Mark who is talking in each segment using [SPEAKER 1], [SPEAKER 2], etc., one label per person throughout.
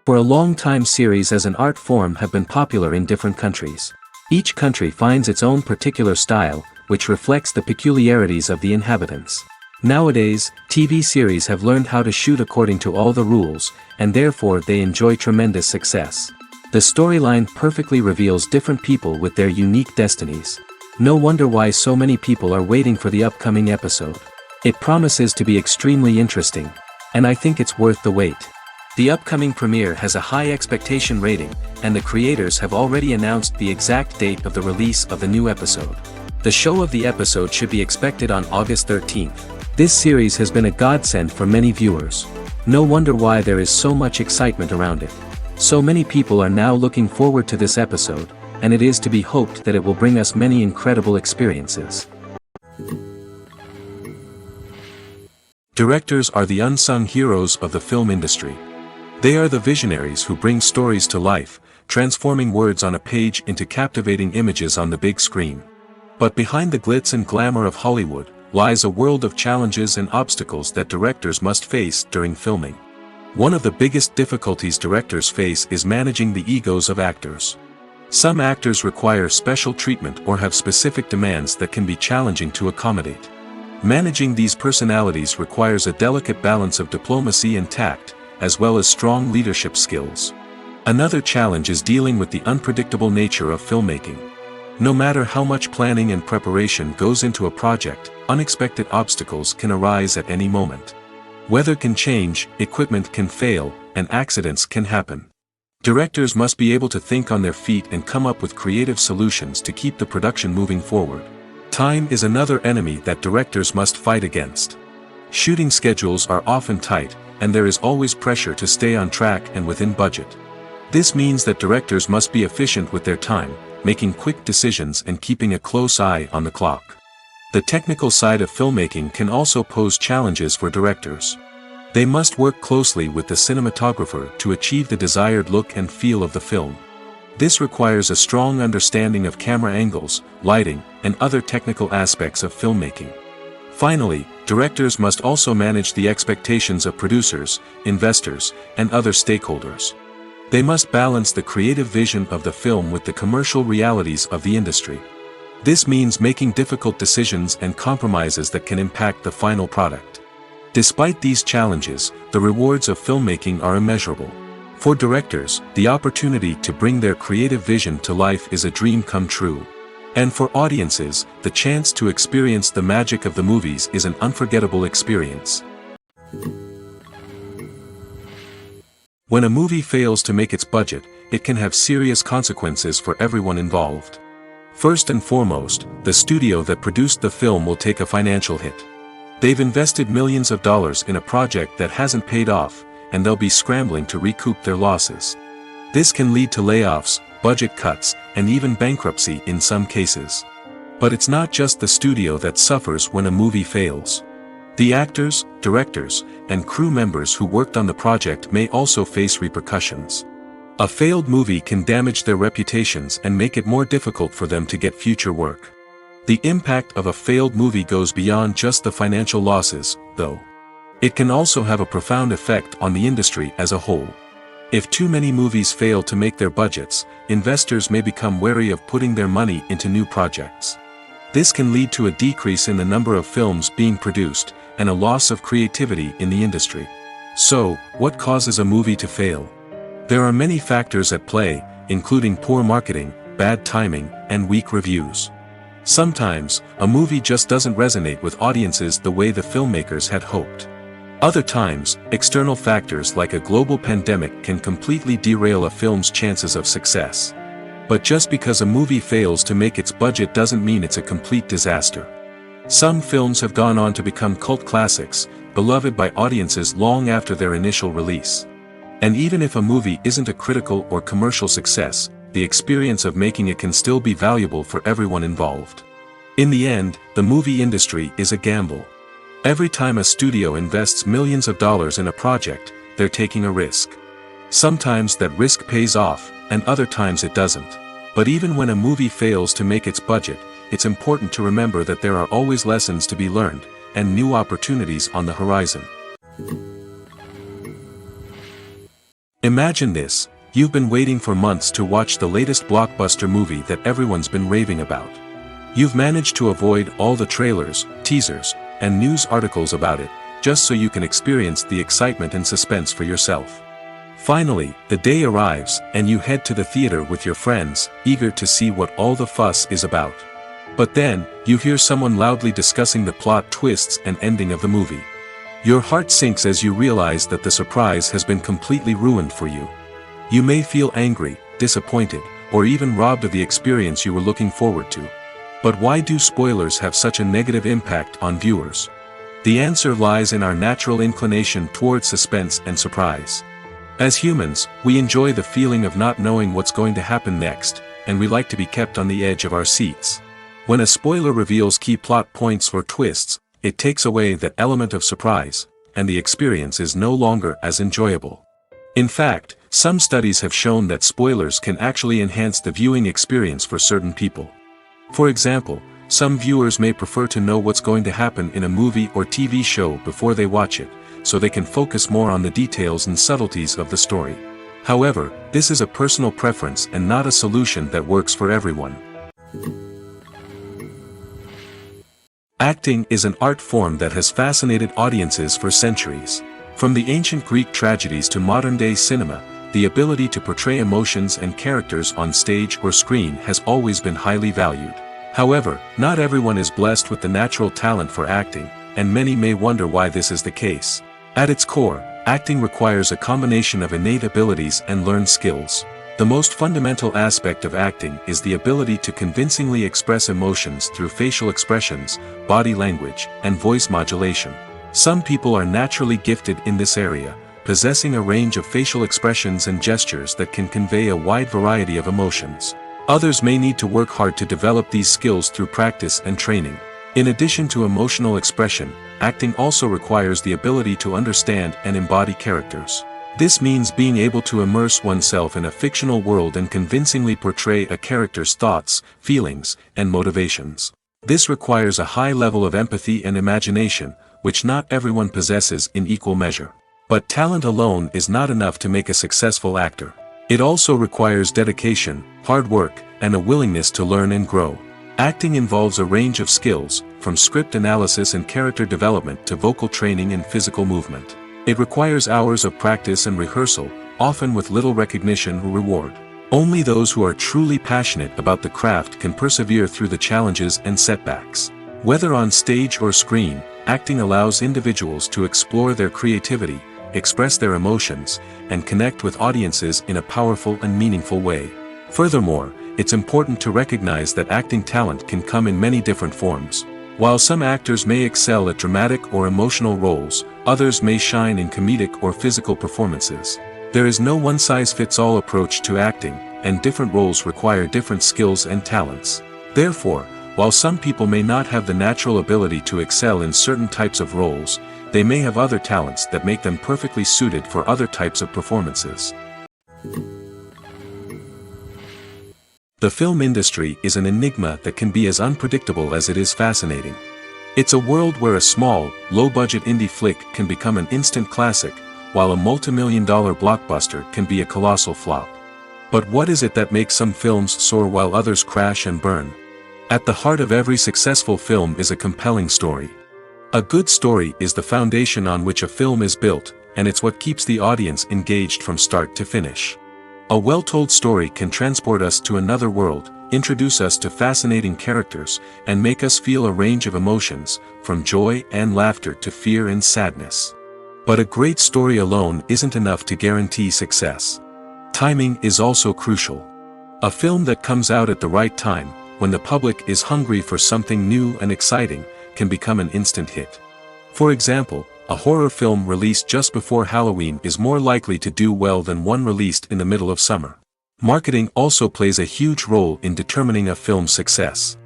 [SPEAKER 1] For a long time series as an art form have been popular in different countries. Each country finds its own particular style, which reflects the peculiarities of the inhabitants. Nowadays, TV series have learned how to shoot according to all the rules, and therefore they enjoy tremendous success. The storyline perfectly reveals different people with their unique destinies. No wonder why so many people are waiting for the upcoming episode. It promises to be extremely interesting, and I think it's worth the wait. The upcoming premiere has a high expectation rating, and the creators have already announced the exact date of the release of the new episode. The show of the episode should be expected on August 13th. This series has been a godsend for many viewers. No wonder why there is so much excitement around it. So many people are now looking forward to this episode, and it is to be hoped that it will bring us many incredible experiences.
[SPEAKER 2] Directors are the unsung heroes of the film industry. They are the visionaries who bring stories to life, transforming words on a page into captivating images on the big screen. But behind the glitz and glamour of Hollywood, lies a world of challenges and obstacles that directors must face during filming. One of the biggest difficulties directors face is managing the egos of actors. Some actors require special treatment or have specific demands that can be challenging to accommodate. Managing these personalities requires a delicate balance of diplomacy and tact, as well as strong leadership skills. Another challenge is dealing with the unpredictable nature of filmmaking. No matter how much planning and preparation goes into a project, unexpected obstacles can arise at any moment. Weather can change, equipment can fail, and accidents can happen. Directors must be able to think on their feet and come up with creative solutions to keep the production moving forward. Time is another enemy that directors must fight against. Shooting schedules are often tight, and there is always pressure to stay on track and within budget. This means that directors must be efficient with their time, making quick decisions and keeping a close eye on the clock. The technical side of filmmaking can also pose challenges for directors. They must work closely with the cinematographer to achieve the desired look and feel of the film. This requires a strong understanding of camera angles, lighting, and other technical aspects of filmmaking. Finally, directors must also manage the expectations of producers, investors, and other stakeholders. They must balance the creative vision of the film with the commercial realities of the industry. This means making difficult decisions and compromises that can impact the final product. Despite these challenges, the rewards of filmmaking are immeasurable. For directors, the opportunity to bring their creative vision to life is a dream come true. And for audiences, the chance to experience the magic of the movies is an unforgettable experience. When a movie fails to make its budget, it can have serious consequences for everyone involved. First and foremost, the studio that produced the film will take a financial hit. They've invested millions of dollars in a project that hasn't paid off, and they'll be scrambling to recoup their losses. This can lead to layoffs, budget cuts, and even bankruptcy in some cases. But it's not just the studio that suffers when a movie fails. The actors, directors, and crew members who worked on the project may also face repercussions. A failed movie can damage their reputations and make it more difficult for them to get future work. The impact of a failed movie goes beyond just the financial losses, though. It can also have a profound effect on the industry as a whole. If too many movies fail to make their budgets, investors may become wary of putting their money into new projects. This can lead to a decrease in the number of films being produced, and a loss of creativity in the industry. So, what causes a movie to fail? There are many factors at play, including poor marketing, bad timing, and weak reviews. Sometimes, a movie just doesn't resonate with audiences the way the filmmakers had hoped. Other times, external factors like a global pandemic can completely derail a film's chances of success. But just because a movie fails to make its budget doesn't mean it's a complete disaster. Some films have gone on to become cult classics, beloved by audiences long after their initial release. And even if a movie isn't a critical or commercial success, the experience of making it can still be valuable for everyone involved. In the end, the movie industry is a gamble. Every time a studio invests millions of dollars in a project, they're taking a risk. Sometimes that risk pays off, and other times it doesn't. But even when a movie fails to make its budget, it's important to remember that there are always lessons to be learned, and new opportunities on the horizon. Imagine this, you've been waiting for months to watch the latest blockbuster movie that everyone's been raving about. You've managed to avoid all the trailers, teasers, and news articles about it, just so you can experience the excitement and suspense for yourself. Finally, the day arrives, and you head to the theater with your friends, eager to see what all the fuss is about. But then, you hear someone loudly discussing the plot twists and ending of the movie. Your heart sinks as you realize that the surprise has been completely ruined for you. You may feel angry, disappointed, or even robbed of the experience you were looking forward to. But why do spoilers have such a negative impact on viewers? The answer lies in our natural inclination toward suspense and surprise. As humans, we enjoy the feeling of not knowing what's going to happen next, and we like to be kept on the edge of our seats. When a spoiler reveals key plot points or twists, it takes away that element of surprise, and the experience is no longer as enjoyable. In fact, some studies have shown that spoilers can actually enhance the viewing experience for certain people. For example, some viewers may prefer to know what's going to happen in a movie or TV show before they watch it, so they can focus more on the details and subtleties of the story. However, this is a personal preference and not a solution that works for everyone. Acting is an art form that has fascinated audiences for centuries. From the ancient Greek tragedies to modern-day cinema, the ability to portray emotions and characters on stage or screen has always been highly valued. However, not everyone is blessed with the natural talent for acting, and many may wonder why this is the case. At its core, acting requires a combination of innate abilities and learned skills. The most fundamental aspect of acting is the ability to convincingly express emotions through facial expressions, body language, and voice modulation. Some people are naturally gifted in this area, possessing a range of facial expressions and gestures that can convey a wide variety of emotions. Others may need to work hard to develop these skills through practice and training. In addition to emotional expression, acting also requires the ability to understand and embody characters. This means being able to immerse oneself in a fictional world and convincingly portray a character's thoughts, feelings, and motivations. This requires a high level of empathy and imagination, which not everyone possesses in equal measure. But talent alone is not enough to make a successful actor. It also requires dedication, hard work, and a willingness to learn and grow. Acting involves a range of skills, from script analysis and character development to vocal training and physical movement. It requires hours of practice and rehearsal, often with little recognition or reward. Only those who are truly passionate about the craft can persevere through the challenges and setbacks. Whether on stage or screen, acting allows individuals to explore their creativity, express their emotions, and connect with audiences in a powerful and meaningful way. Furthermore, it's important to recognize that acting talent can come in many different forms. While some actors may excel at dramatic or emotional roles, others may shine in comedic or physical performances. There is no one-size-fits-all approach to acting, and different roles require different skills and talents. Therefore, while some people may not have the natural ability to excel in certain types of roles, they may have other talents that make them perfectly suited for other types of performances. The film industry is an enigma that can be as unpredictable as it is fascinating. It's a world where a small, low-budget indie flick can become an instant classic, while a multi-million-dollar blockbuster can be a colossal flop. But what is it that makes some films soar while others crash and burn? At the heart of every successful film is a compelling story. A good story is the foundation on which a film is built, and it's what keeps the audience engaged from start to finish. A well-told story can transport us to another world, introduce us to fascinating characters, and make us feel a range of emotions, from joy and laughter to fear and sadness. But a great story alone isn't enough to guarantee success. Timing is also crucial. A film that comes out at the right time, when the public is hungry for something new and exciting, can become an instant hit. For example, a horror film released just before Halloween is more likely to do well than one released in the middle of summer. Marketing also plays a huge role in determining a film's success.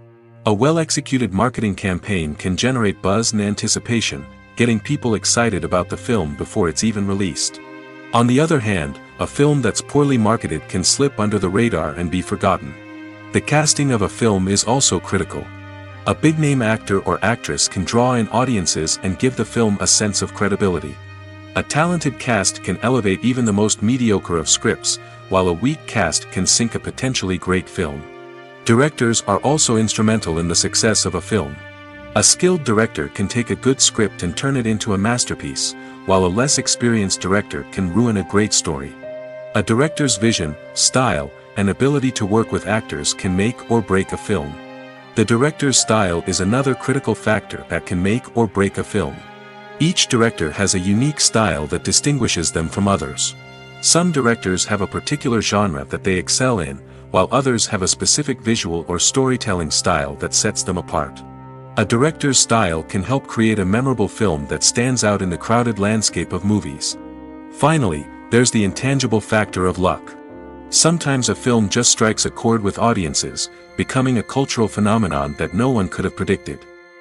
[SPEAKER 2] A well-executed marketing campaign can generate buzz and anticipation, getting people excited about the film before it's even released. On the other hand, a film that's poorly marketed can slip under the radar and be forgotten. The casting of a film is also critical. A big-name actor or actress can draw in audiences and give the film a sense of credibility. A talented cast can elevate even the most mediocre of scripts, while a weak cast can sink a potentially great film. Directors are also instrumental in the success of a film. A skilled director can take a good script and turn it into a masterpiece, while a less experienced director can ruin a great story. A director's vision, style, and ability to work with actors can make or break a film. The director's style is another critical factor that can make or break a film. Each director has a unique style that distinguishes them from others. Some directors have a particular genre that they excel in, while others have a specific visual or storytelling style that sets them apart. A director's style can help create a memorable film that stands out in the crowded landscape of movies. Finally, there's the intangible factor of luck. Sometimes a film just strikes a chord with audiences, becoming a cultural phenomenon that no one could have predicted.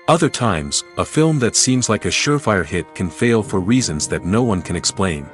[SPEAKER 2] Other times, a film that seems like a surefire hit can fail for reasons that no one can explain.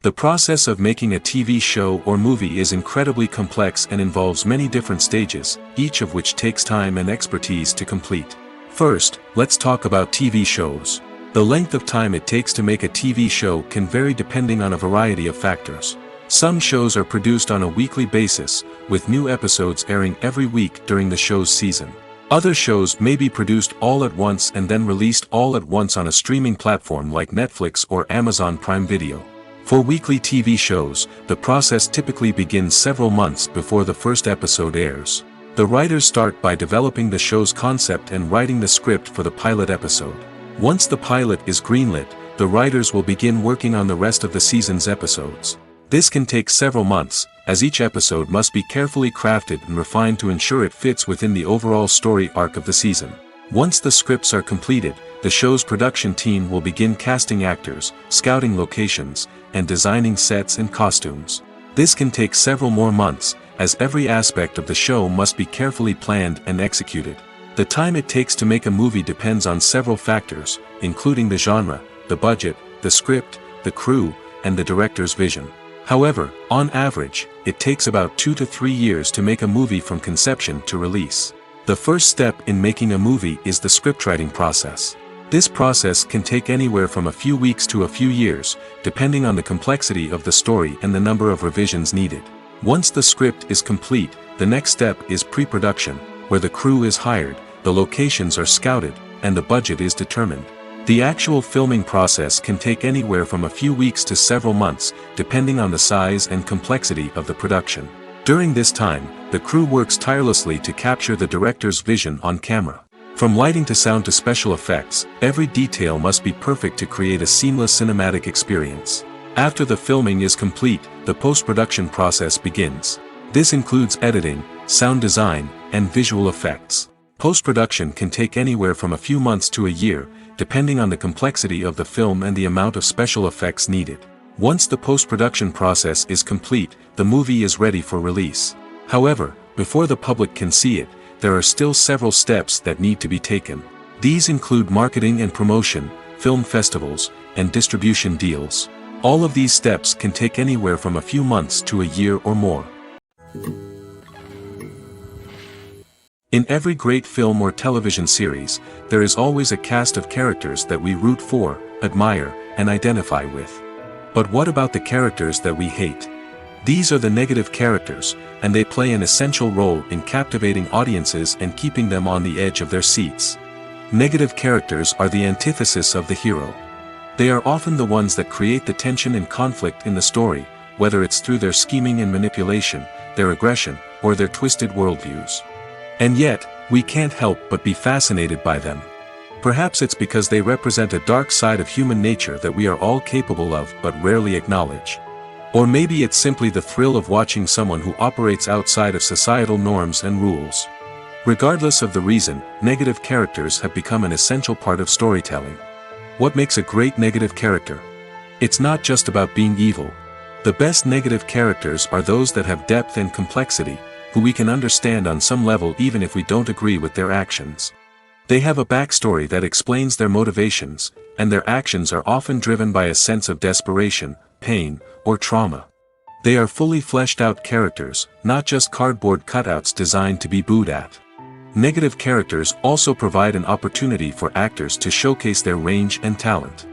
[SPEAKER 2] The process of making a TV show or movie is incredibly complex and involves many different stages, each of which takes time and expertise to complete. First, let's talk about TV shows. The length of time it takes to make a TV show can vary depending on a variety of factors. Some shows are produced on a weekly basis, with new episodes airing every week during the show's season. Other shows may be produced all at once and then released all at once on a streaming platform like Netflix or Amazon Prime Video. For weekly TV shows, the process typically begins several months before the first episode airs. The writers start by developing the show's concept and writing the script for the pilot episode. Once the pilot is greenlit, the writers will begin working on the rest of the season's episodes. This can take several months, as each episode must be carefully crafted and refined to ensure it fits within the overall story arc of the season. Once the scripts are completed, the show's production team will begin casting actors, scouting locations, and designing sets and costumes. This can take several more months, as every aspect of the show must be carefully planned and executed. The time it takes to make a movie depends on several factors, including the genre, the budget, the script, the crew, and the director's vision. However, on average, it takes about 2 to 3 years to make a movie from conception to release. The first step in making a movie is the scriptwriting process. This process can take anywhere from a few weeks to a few years, depending on the complexity of the story and the number of revisions needed. Once the script is complete, the next step is pre-production, where the crew is hired, the locations are scouted, and the budget is determined. The actual filming process can take anywhere from a few weeks to several months, depending on the size and complexity of the production. During this time, the crew works tirelessly to capture the director's vision on camera. From lighting to sound to special effects, every detail must be perfect to create a seamless cinematic experience. After the filming is complete, the post-production process begins. This includes editing, sound design, and visual effects. Post-production can take anywhere from a few months to a year, depending on the complexity of the film and the amount of special effects needed. Once the post-production process is complete, the movie is ready for release. However, before the public can see it, there are still several steps that need to be taken. These include marketing and promotion, film festivals, and distribution deals. All of these steps can take anywhere from a few months to a year or more. In every great film or television series, there is always a cast of characters that we root for, admire, and identify with. But what about the characters that we hate? These are the negative characters, and they play an essential role in captivating audiences and keeping them on the edge of their seats. Negative characters are the antithesis of the hero. They are often the ones that create the tension and conflict in the story, whether it's through their scheming and manipulation, their aggression, or their twisted worldviews. And yet, we can't help but be fascinated by them. Perhaps it's because they represent a dark side of human nature that we are all capable of but rarely acknowledge. Or maybe it's simply the thrill of watching someone who operates outside of societal norms and rules. Regardless of the reason, negative characters have become an essential part of storytelling. What makes a great negative character? It's not just about being evil. The best negative characters are those that have depth and complexity, who we can understand on some level even if we don't agree with their actions. They have a backstory that explains their motivations, and their actions are often driven by a sense of desperation, pain, or trauma. They are fully fleshed out characters, not just cardboard cutouts designed to be booed at. Negative characters also provide an opportunity for actors to showcase their range and talent.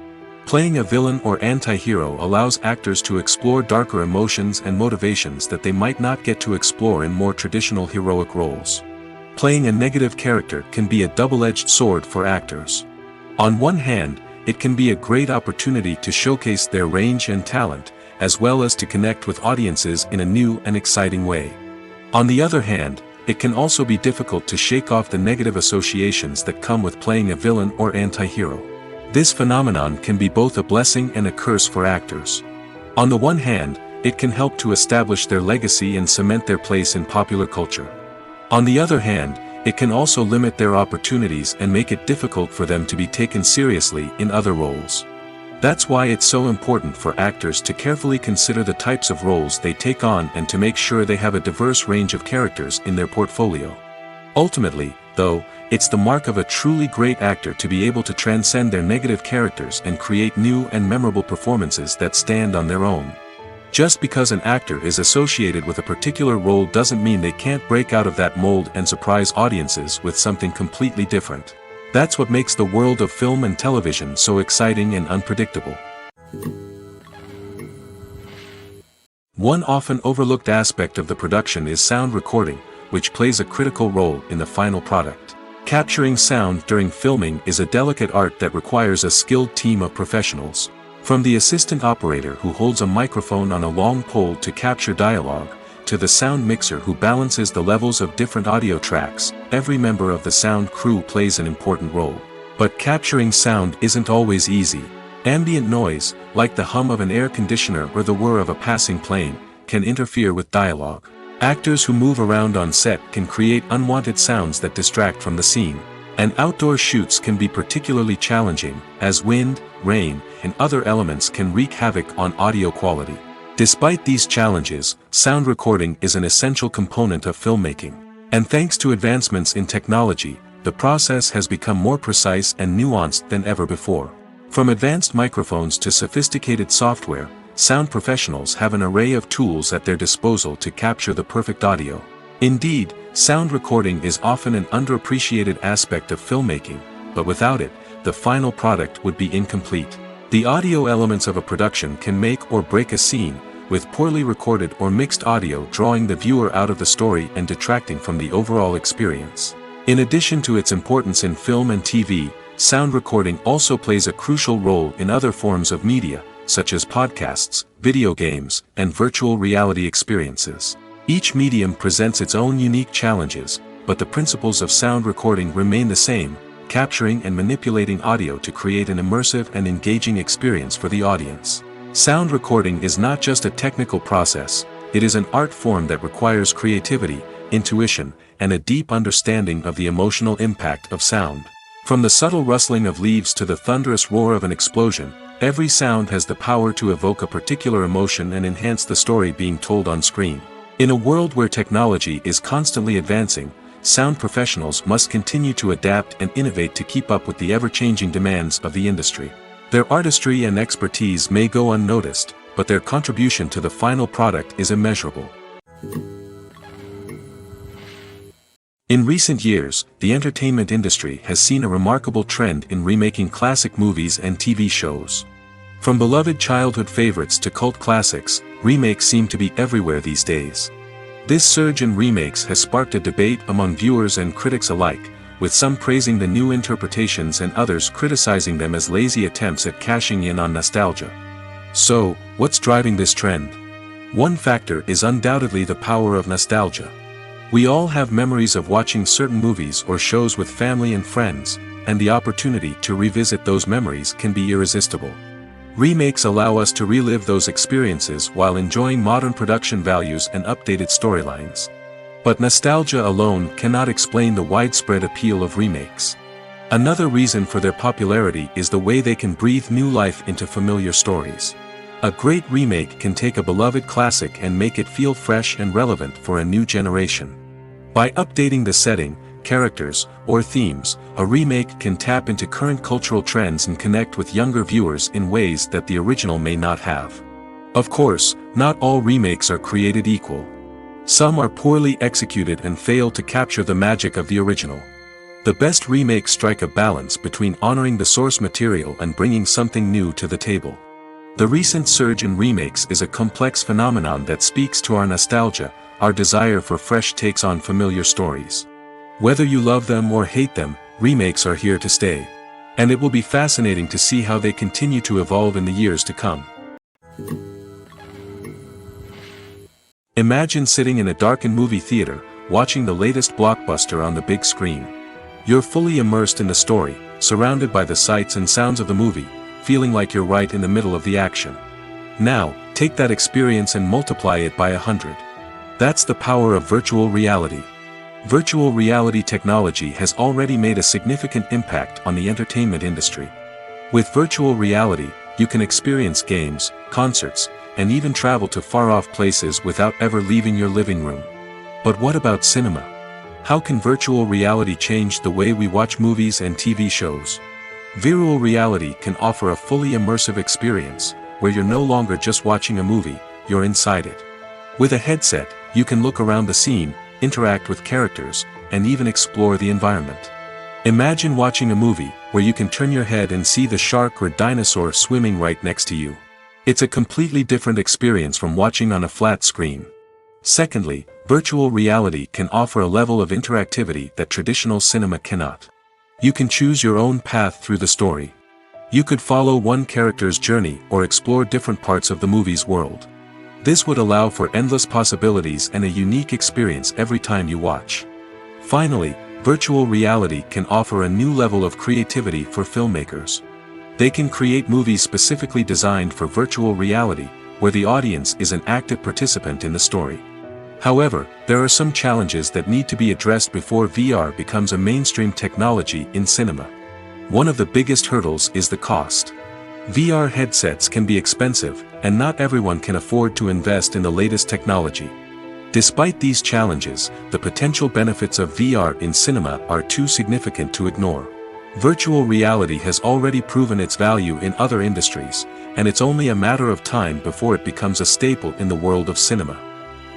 [SPEAKER 2] Playing a villain or anti-hero allows actors to explore darker emotions and motivations that they might not get to explore in more traditional heroic roles. Playing a negative character can be a double-edged sword for actors. On one hand, it can be a great opportunity to showcase their range and talent, as well as to connect with audiences in a new and exciting way. On the other hand, it can also be difficult to shake off the negative associations that come with playing a villain or anti-hero. This phenomenon can be both a blessing and a curse for actors. On the one hand, it can help to establish their legacy and cement their place in popular culture. On the other hand, it can also limit their opportunities and make it difficult for them to be taken seriously in other roles. That's why it's so important for actors to carefully consider the types of roles they take on and to make sure they have a diverse range of characters in their portfolio. Ultimately, though, it's the mark of a truly great actor to be able to transcend their negative characters and create new and memorable performances that stand on their own. Just because an actor is associated with a particular role doesn't mean they can't break out of that mold and surprise audiences with something completely different. That's what makes the world of film and television so exciting and unpredictable. One often overlooked aspect of the production is sound recording, which plays a critical role in the final product. Capturing sound during filming is a delicate art that requires a skilled team of professionals. From the assistant operator who holds a microphone on a long pole to capture dialogue, to the sound mixer who balances the levels of different audio tracks, every member of the sound crew plays an important role. But capturing sound isn't always easy. Ambient noise, like the hum of an air conditioner or the whir of a passing plane, can interfere with dialogue. Actors who move around on set can create unwanted sounds that distract from the scene. And outdoor shoots can be particularly challenging, as wind, rain, and other elements can wreak havoc on audio quality. Despite these challenges, sound recording is an essential component of filmmaking. And thanks to advancements in technology, the process has become more precise and nuanced than ever before. From advanced microphones to sophisticated software, sound professionals have an array of tools at their disposal to capture the perfect audio. Indeed, sound recording is often an underappreciated aspect of filmmaking, but without it, the final product would be incomplete. The audio elements of a production can make or break a scene, with poorly recorded or mixed audio drawing the viewer out of the story and detracting from the overall experience. In addition to its importance in film and TV, sound recording also plays a crucial role in other forms of media, such as podcasts, video games, and virtual reality experiences. Each medium presents its own unique challenges, but the principles of sound recording remain the same, capturing and manipulating audio to create an immersive and engaging experience for the audience. Sound recording is not just a technical process, it is an art form that requires creativity, intuition, and a deep understanding of the emotional impact of sound. From the subtle rustling of leaves to the thunderous roar of an explosion, every sound has the power to evoke a particular emotion and enhance the story being told on screen. In a world where technology is constantly advancing, sound professionals must continue to adapt and innovate to keep up with the ever-changing demands of the industry. Their artistry and expertise may go unnoticed, but their contribution to the final product is immeasurable. In recent years, the entertainment industry has seen a remarkable trend in remaking classic movies and TV shows. From beloved childhood favorites to cult classics, remakes seem to be everywhere these days. This surge in remakes has sparked a debate among viewers and critics alike, with some praising the new interpretations and others criticizing them as lazy attempts at cashing in on nostalgia. So, what's driving this trend? One factor is undoubtedly the power of nostalgia. We all have memories of watching certain movies or shows with family and friends, and the opportunity to revisit those memories can be irresistible. Remakes allow us to relive those experiences while enjoying modern production values and updated storylines. But nostalgia alone cannot explain the widespread appeal of remakes. Another reason for their popularity is the way they can breathe new life into familiar stories. A great remake can take a beloved classic and make it feel fresh and relevant for a new generation. By updating the setting, characters, or themes, a remake can tap into current cultural trends and connect with younger viewers in ways that the original may not have. Of course, not all remakes are created equal. Some are poorly executed and fail to capture the magic of the original. The best remakes strike a balance between honoring the source material and bringing something new to the table. The recent surge in remakes is a complex phenomenon that speaks to our nostalgia, our desire for fresh takes on familiar stories. Whether you love them or hate them, remakes are here to stay. And it will be fascinating to see how they continue to evolve in the years to come. Imagine sitting in a darkened movie theater, watching the latest blockbuster on the big screen. You're fully immersed in the story, surrounded by the sights and sounds of the movie, feeling like you're right in the middle of the action. Now, take that experience and multiply it by 100. That's the power of virtual reality. Virtual reality technology has already made a significant impact on the entertainment industry. With virtual reality, you can experience games, concerts, and even travel to far-off places without ever leaving your living room. But what about cinema? How can virtual reality change the way we watch movies and TV shows? Virtual reality can offer a fully immersive experience, where you're no longer just watching a movie, you're inside it. With a headset, you can look around the scene, interact with characters, and even explore the environment. Imagine watching a movie, where you can turn your head and see the shark or dinosaur swimming right next to you. It's a completely different experience from watching on a flat screen. Secondly, virtual reality can offer a level of interactivity that traditional cinema cannot. You can choose your own path through the story. You could follow one character's journey or explore different parts of the movie's world. This would allow for endless possibilities and a unique experience every time you watch. Finally, virtual reality can offer a new level of creativity for filmmakers. They can create movies specifically designed for virtual reality, where the audience is an active participant in the story. However, there are some challenges that need to be addressed before VR becomes a mainstream technology in cinema. One of the biggest hurdles is the cost. VR headsets can be expensive, and not everyone can afford to invest in the latest technology. Despite these challenges, the potential benefits of VR in cinema are too significant to ignore. Virtual reality has already proven its value in other industries, and it's only a matter of time before it becomes a staple in the world of cinema.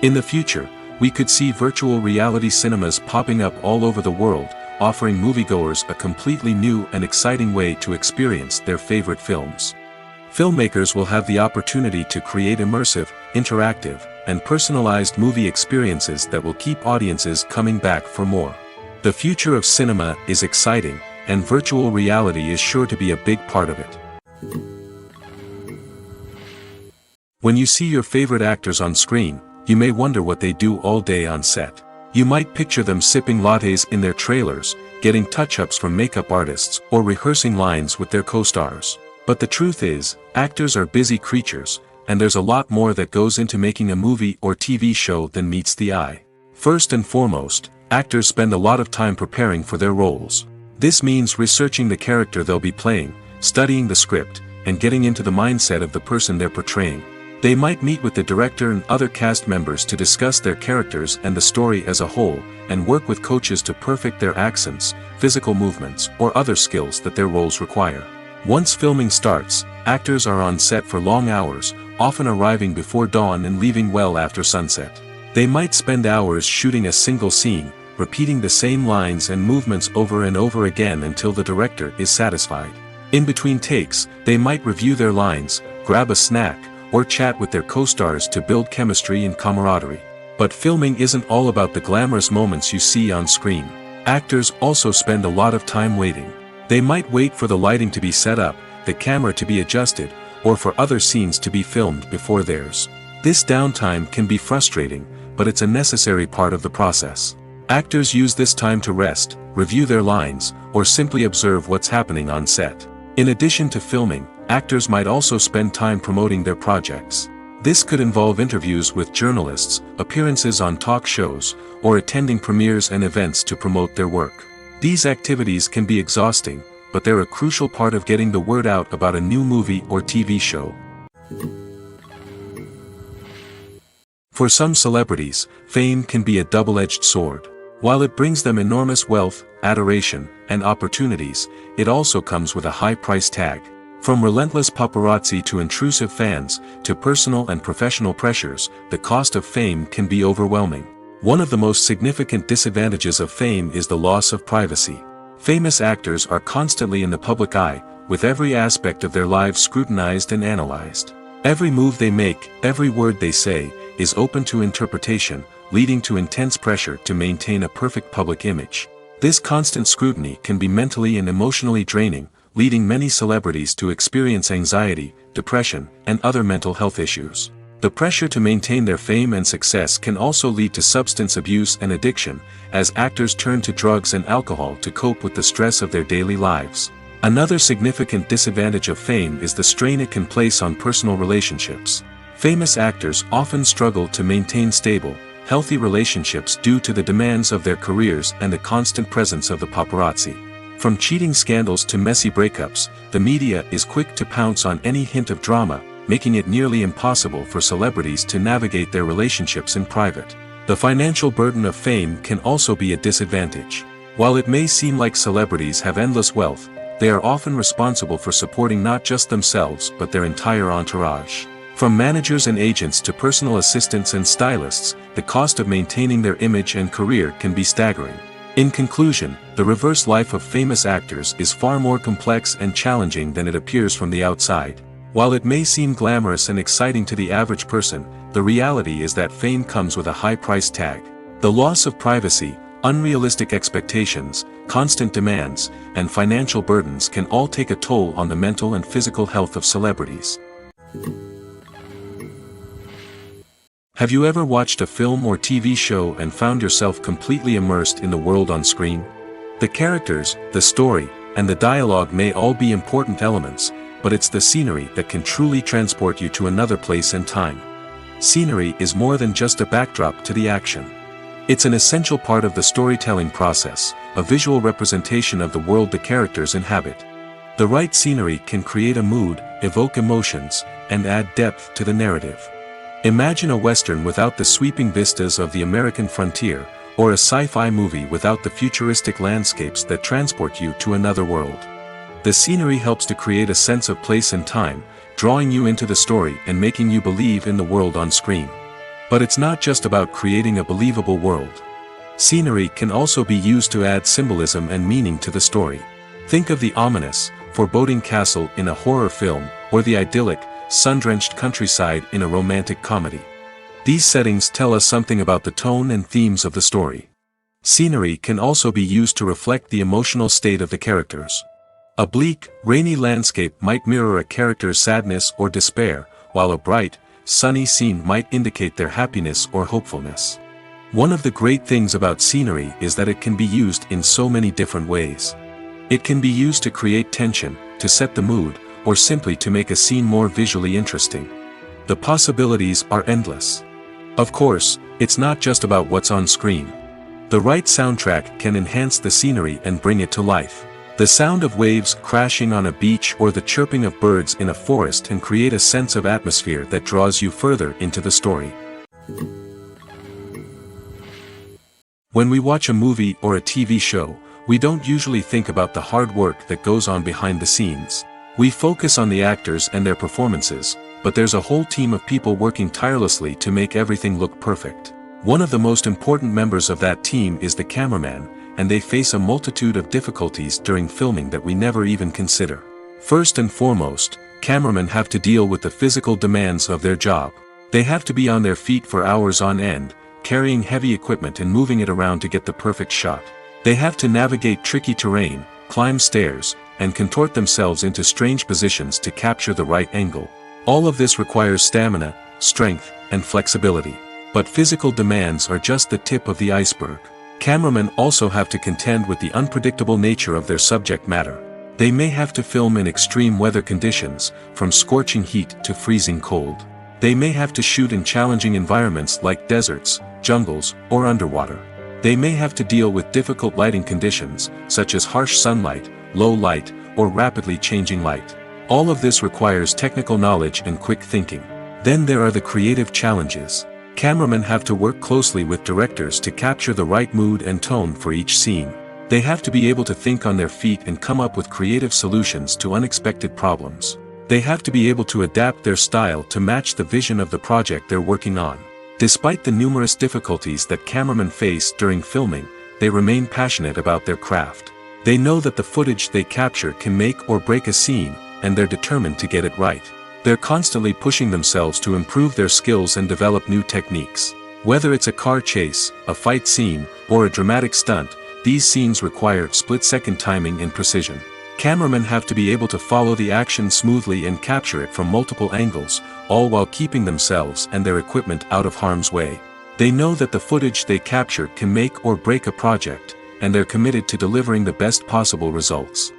[SPEAKER 2] In the future, we could see virtual reality cinemas popping up all over the world, offering moviegoers a completely new and exciting way to experience their favorite films. Filmmakers will have the opportunity to create immersive, interactive, and personalized movie experiences that will keep audiences coming back for more. The future of cinema is exciting, and virtual reality is sure to be a big part of it. When you see your favorite actors on screen, you may wonder what they do all day on set. You might picture them sipping lattes in their trailers, getting touch-ups from makeup artists, or rehearsing lines with their co-stars. But the truth is, actors are busy creatures, and there's a lot more that goes into making a movie or TV show than meets the eye. First and foremost, actors spend a lot of time preparing for their roles. This means researching the character they'll be playing, studying the script, and getting into the mindset of the person they're portraying. They might meet with the director and other cast members to discuss their characters and the story as a whole, and work with coaches to perfect their accents, physical movements, or other skills that their roles require. Once filming starts, actors are on set for long hours, often arriving before dawn and leaving well after sunset. They might spend hours shooting a single scene, repeating the same lines and movements over and over again until the director is satisfied. In between takes, they might review their lines, grab a snack, or chat with their co-stars to build chemistry and camaraderie. But filming isn't all about the glamorous moments you see on screen. Actors also spend a lot of time waiting. They might wait for the lighting to be set up, the camera to be adjusted, or for other scenes to be filmed before theirs. This downtime can be frustrating, but it's a necessary part of the process. Actors use this time to rest, review their lines, or simply observe what's happening on set. In addition to filming, actors might also spend time promoting their projects. This could involve interviews with journalists, appearances on talk shows, or attending premieres and events to promote their work. These activities can be exhausting, but they're a crucial part of getting the word out about a new movie or TV show. For some celebrities, fame can be a double-edged sword. While it brings them enormous wealth, adoration, and opportunities, it also comes with a high price tag. From relentless paparazzi to intrusive fans, to personal and professional pressures, the cost of fame can be overwhelming. One of the most significant disadvantages of fame is the loss of privacy. Famous actors are constantly in the public eye, with every aspect of their lives scrutinized and analyzed. Every move they make, every word they say, is open to interpretation, leading to intense pressure to maintain a perfect public image. This constant scrutiny can be mentally and emotionally draining, leading many celebrities to experience anxiety, depression, and other mental health issues. The pressure to maintain their fame and success can also lead to substance abuse and addiction, as actors turn to drugs and alcohol to cope with the stress of their daily lives. Another significant disadvantage of fame is the strain it can place on personal relationships. Famous actors often struggle to maintain stable, healthy relationships due to the demands of their careers and the constant presence of the paparazzi. From cheating scandals to messy breakups, the media is quick to pounce on any hint of drama, making it nearly impossible for celebrities to navigate their relationships in private. The financial burden of fame can also be a disadvantage. While it may seem like celebrities have endless wealth, they are often responsible for supporting not just themselves but their entire entourage. From managers and agents to personal assistants and stylists, the cost of maintaining their image and career can be staggering. In conclusion, the reverse life of famous actors is far more complex and challenging than it appears from the outside. While it may seem glamorous and exciting to the average person, the reality is that fame comes with a high price tag. The loss of privacy, unrealistic expectations, constant demands, and financial burdens can all take a toll on the mental and physical health of celebrities. Have you ever watched a film or TV show and found yourself completely immersed in the world on screen? The characters, the story, and the dialogue may all be important elements, but it's the scenery that can truly transport you to another place and time. Scenery is more than just a backdrop to the action. It's an essential part of the storytelling process, a visual representation of the world the characters inhabit. The right scenery can create a mood, evoke emotions, and add depth to the narrative. Imagine a Western without the sweeping vistas of the American frontier, or a sci-fi movie without the futuristic landscapes that transport you to another world. The scenery helps to create a sense of place and time, drawing you into the story and making you believe in the world on screen. But it's not just about creating a believable world. Scenery can also be used to add symbolism and meaning to the story. Think of the ominous, foreboding castle in a horror film, or the idyllic, sun-drenched countryside in a romantic comedy. These settings tell us something about the tone and themes of the story. Scenery can also be used to reflect the emotional state of the characters. A bleak, rainy landscape might mirror a character's sadness or despair, while a bright, sunny scene might indicate their happiness or hopefulness. One of the great things about scenery is that it can be used in so many different ways. It can be used to create tension, to set the mood, or simply to make a scene more visually interesting. The possibilities are endless. Of course, it's not just about what's on screen. The right soundtrack can enhance the scenery and bring it to life. The sound of waves crashing on a beach or the chirping of birds in a forest can create a sense of atmosphere that draws you further into the story. When we watch a movie or a TV show, we don't usually think about the hard work that goes on behind the scenes. We focus on the actors and their performances, but there's a whole team of people working tirelessly to make everything look perfect. One of the most important members of that team is the cameraman, and they face a multitude of difficulties during filming that we never even consider. First and foremost, cameramen have to deal with the physical demands of their job. They have to be on their feet for hours on end, carrying heavy equipment and moving it around to get the perfect shot. They have to navigate tricky terrain, climb stairs, and contort themselves into strange positions to capture the right angle. All of this requires stamina, strength, and flexibility. But physical demands are just the tip of the iceberg. Cameramen also have to contend with the unpredictable nature of their subject matter. They may have to film in extreme weather conditions, from scorching heat to freezing cold. They may have to shoot in challenging environments like deserts, jungles, or underwater. They may have to deal with difficult lighting conditions, such as harsh sunlight, low light, or rapidly changing light. All of this requires technical knowledge and quick thinking. Then there are the creative challenges. Cameramen have to work closely with directors to capture the right mood and tone for each scene. They have to be able to think on their feet and come up with creative solutions to unexpected problems. They have to be able to adapt their style to match the vision of the project they're working on. Despite the numerous difficulties that cameramen face during filming, they remain passionate about their craft. They know that the footage they capture can make or break a scene, and they're determined to get it right. They're constantly pushing themselves to improve their skills and develop new techniques. Whether it's a car chase, a fight scene, or a dramatic stunt, these scenes require split-second timing and precision. Cameramen have to be able to follow the action smoothly and capture it from multiple angles, all while keeping themselves and their equipment out of harm's way. They know that the footage they capture can make or break a project, and they're committed to delivering the best possible results.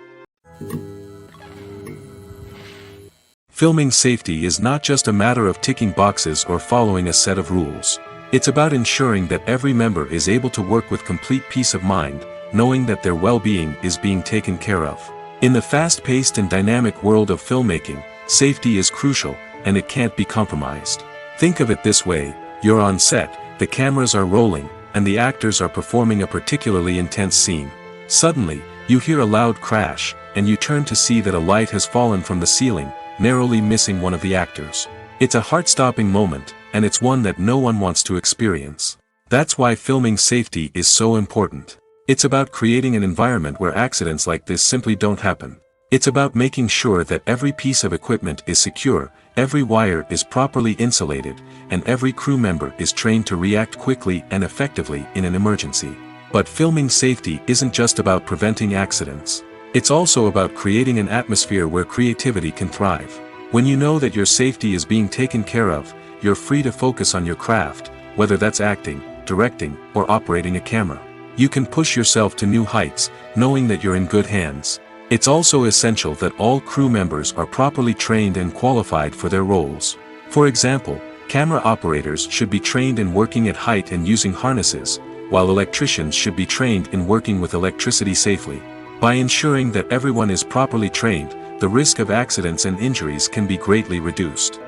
[SPEAKER 2] Filming safety is not just a matter of ticking boxes or following a set of rules. It's about ensuring that every member is able to work with complete peace of mind, knowing that their well-being is being taken care of. In the fast-paced and dynamic world of filmmaking, safety is crucial, and it can't be compromised. Think of it this way: you're on set, the cameras are rolling, and the actors are performing a particularly intense scene. Suddenly, you hear a loud crash, and you turn to see that a light has fallen from the ceiling, narrowly missing one of the actors. It's a heart-stopping moment, and it's one that no one wants to experience. That's why filming safety is so important. It's about creating an environment where accidents like this simply don't happen. It's about making sure that every piece of equipment is secure, every wire is properly insulated, and every crew member is trained to react quickly and effectively in an emergency. But filming safety isn't just about preventing accidents. It's also about creating an atmosphere where creativity can thrive. When you know that your safety is being taken care of, you're free to focus on your craft, whether that's acting, directing, or operating a camera. You can push yourself to new heights, knowing that you're in good hands. It's also essential that all crew members are properly trained and qualified for their roles. For example, camera operators should be trained in working at height and using harnesses, while electricians should be trained in working with electricity safely. By ensuring that everyone is properly trained, the risk of accidents and injuries can be greatly reduced.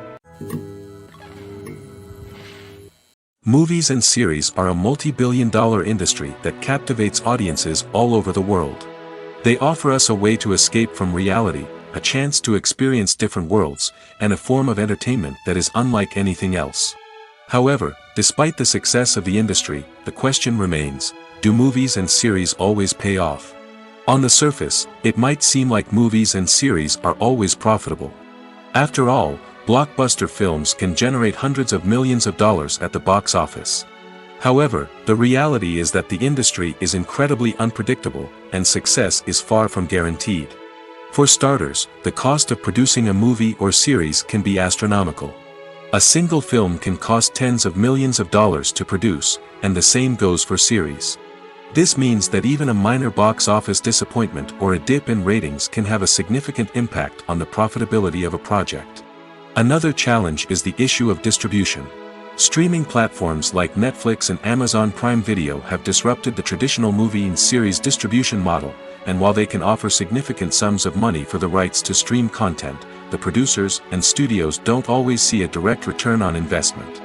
[SPEAKER 2] Movies and series are a multi-billion-dollar industry that captivates audiences all over the world. They offer us a way to escape from reality, a chance to experience different worlds, and a form of entertainment that is unlike anything else. However, despite the success of the industry, the question remains: do movies and series always pay off? On the surface, it might seem like movies and series are always profitable. After all, blockbuster films can generate hundreds of millions of dollars at the box office. However, the reality is that the industry is incredibly unpredictable, and success is far from guaranteed. For starters, the cost of producing a movie or series can be astronomical. A single film can cost tens of millions of dollars to produce, and the same goes for series. This means that even a minor box office disappointment or a dip in ratings can have a significant impact on the profitability of a project. Another challenge is the issue of distribution. Streaming platforms like Netflix and Amazon Prime Video have disrupted the traditional movie and series distribution model, and while they can offer significant sums of money for the rights to stream content, the producers and studios don't always see a direct return on investment.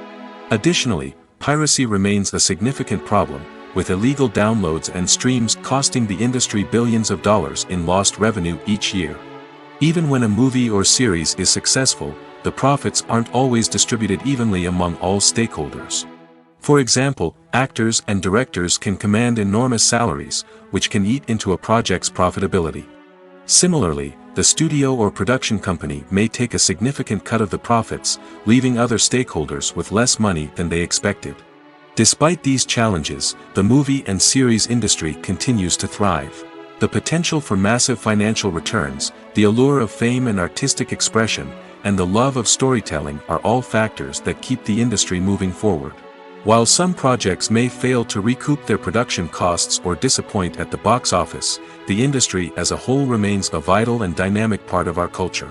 [SPEAKER 2] Additionally, piracy remains a significant problem, with illegal downloads and streams costing the industry billions of dollars in lost revenue each year. Even when a movie or series is successful, the profits aren't always distributed evenly among all stakeholders. For example, actors and directors can command enormous salaries, which can eat into a project's profitability. Similarly, the studio or production company may take a significant cut of the profits, leaving other stakeholders with less money than they expected. Despite these challenges, the movie and series industry continues to thrive. The potential for massive financial returns, the allure of fame and artistic expression, and the love of storytelling are all factors that keep the industry moving forward. While some projects may fail to recoup their production costs or disappoint at the box office, the industry as a whole remains a vital and dynamic part of our culture.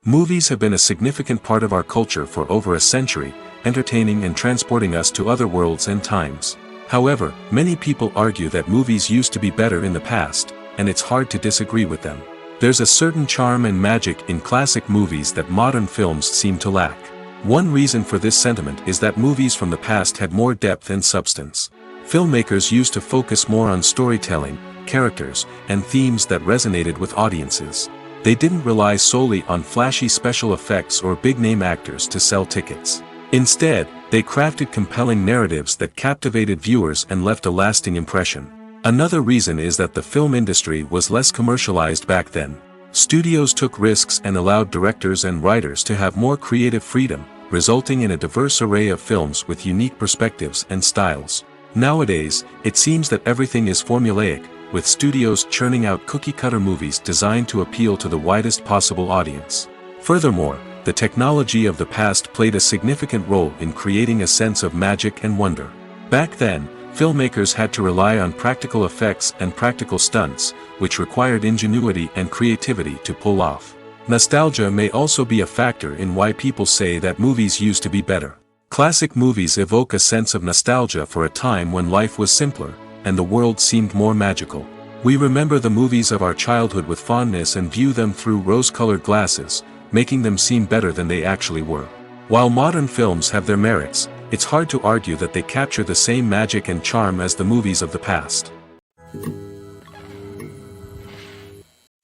[SPEAKER 2] Movies have been a significant part of our culture for over a century, entertaining and transporting us to other worlds and times. However, many people argue that movies used to be better in the past, and it's hard to disagree with them. There's a certain charm and magic in classic movies that modern films seem to lack. One reason for this sentiment is that movies from the past had more depth and substance. Filmmakers used to focus more on storytelling, characters, and themes that resonated with audiences. They didn't rely solely on flashy special effects or big-name actors to sell tickets. Instead, they crafted compelling narratives that captivated viewers and left a lasting impression. Another reason is that the film industry was less commercialized back then. Studios took risks and allowed directors and writers to have more creative freedom, resulting in a diverse array of films with unique perspectives and styles. Nowadays, it seems that everything is formulaic, with studios churning out cookie-cutter movies designed to appeal to the widest possible audience. Furthermore, the technology of the past played a significant role in creating a sense of magic and wonder. Back then, filmmakers had to rely on practical effects and practical stunts, which required ingenuity and creativity to pull off. Nostalgia may also be a factor in why people say that movies used to be better. Classic movies evoke a sense of nostalgia for a time when life was simpler, and the world seemed more magical. We remember the movies of our childhood with fondness and view them through rose-colored glasses, making them seem better than they actually were. While modern films have their merits, it's hard to argue that they capture the same magic and charm as the movies of the past.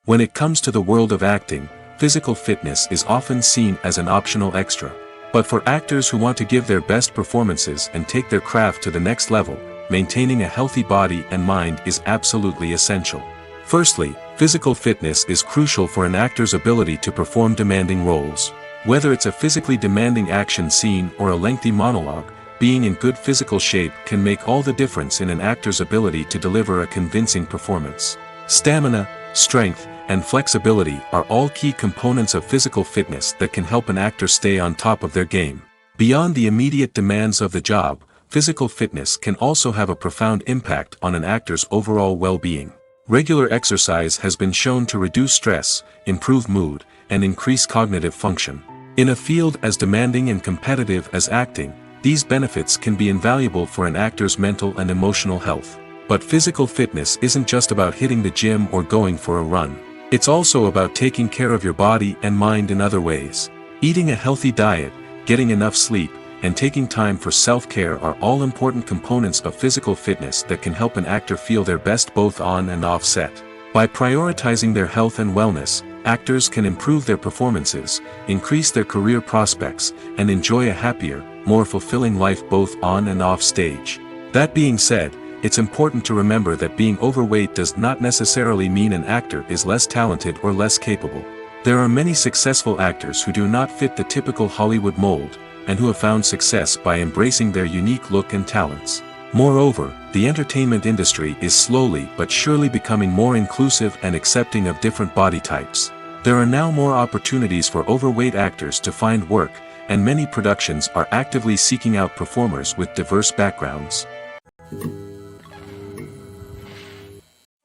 [SPEAKER 2] When it comes to the world of acting, physical fitness is often seen as an optional extra. But for actors who want to give their best performances and take their craft to the next level, maintaining a healthy body and mind is absolutely essential. Firstly, physical fitness is crucial for an actor's ability to perform demanding roles. Whether it's a physically demanding action scene or a lengthy monologue, being in good physical shape can make all the difference in an actor's ability to deliver a convincing performance. Stamina, strength, and flexibility are all key components of physical fitness that can help an actor stay on top of their game. Beyond the immediate demands of the job, physical fitness can also have a profound impact on an actor's overall well-being. Regular exercise has been shown to reduce stress, improve mood, and increase cognitive function. In a field as demanding and competitive as acting, these benefits can be invaluable for an actor's mental and emotional health. But physical fitness isn't just about hitting the gym or going for a run. It's also about taking care of your body and mind in other ways. Eating a healthy diet, getting enough sleep, and taking time for self-care are all important components of physical fitness that can help an actor feel their best both on and off set. By prioritizing their health and wellness, actors can improve their performances, increase their career prospects, and enjoy a happier, more fulfilling life both on and off stage. That being said, it's important to remember that being overweight does not necessarily mean an actor is less talented or less capable. There are many successful actors who do not fit the typical Hollywood mold, and who have found success by embracing their unique look and talents. Moreover, the entertainment industry is slowly but surely becoming more inclusive and accepting of different body types. There are now more opportunities for overweight actors to find work, and many productions are actively seeking out performers with diverse backgrounds.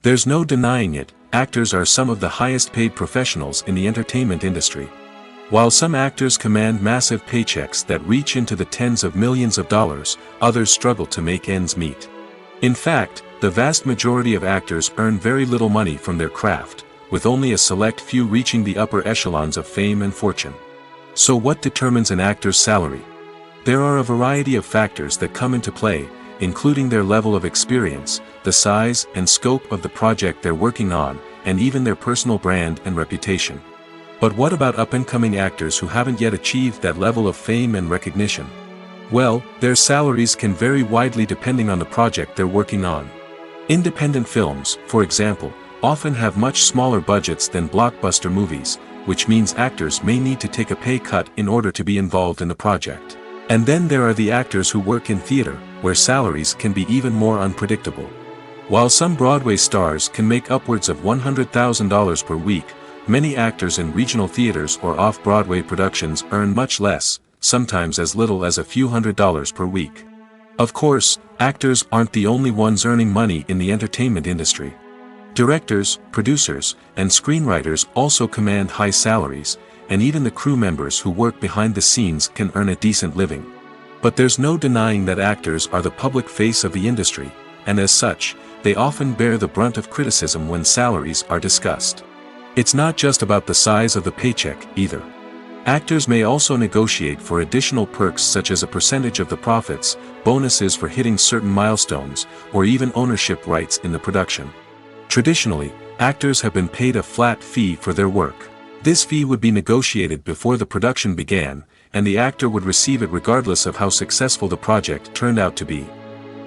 [SPEAKER 2] There's no denying it, actors are some of the highest paid professionals in the entertainment industry. While some actors command massive paychecks that reach into the tens of millions of dollars, others struggle to make ends meet. In fact, the vast majority of actors earn very little money from their craft, with only a select few reaching the upper echelons of fame and fortune. So what determines an actor's salary? There are a variety of factors that come into play, including their level of experience, the size and scope of the project they're working on, and even their personal brand and reputation. But what about up-and-coming actors who haven't yet achieved that level of fame and recognition? Well, their salaries can vary widely depending on the project they're working on. Independent films, for example, often have much smaller budgets than blockbuster movies, which means actors may need to take a pay cut in order to be involved in the project. And then there are the actors who work in theater, where salaries can be even more unpredictable. While some Broadway stars can make upwards of $100,000 per week, many actors in regional theaters or off-Broadway productions earn much less, sometimes as little as a few $100s per week. Of course, actors aren't the only ones earning money in the entertainment industry. Directors, producers, and screenwriters also command high salaries, and even the crew members who work behind the scenes can earn a decent living. But there's no denying that actors are the public face of the industry, and as such, they often bear the brunt of criticism when salaries are discussed. It's not just about the size of the paycheck, either. Actors may also negotiate for additional perks such as a percentage of the profits, bonuses for hitting certain milestones, or even ownership rights in the production. Traditionally, actors have been paid a flat fee for their work. This fee would be negotiated before the production began, and the actor would receive it regardless of how successful the project turned out to be.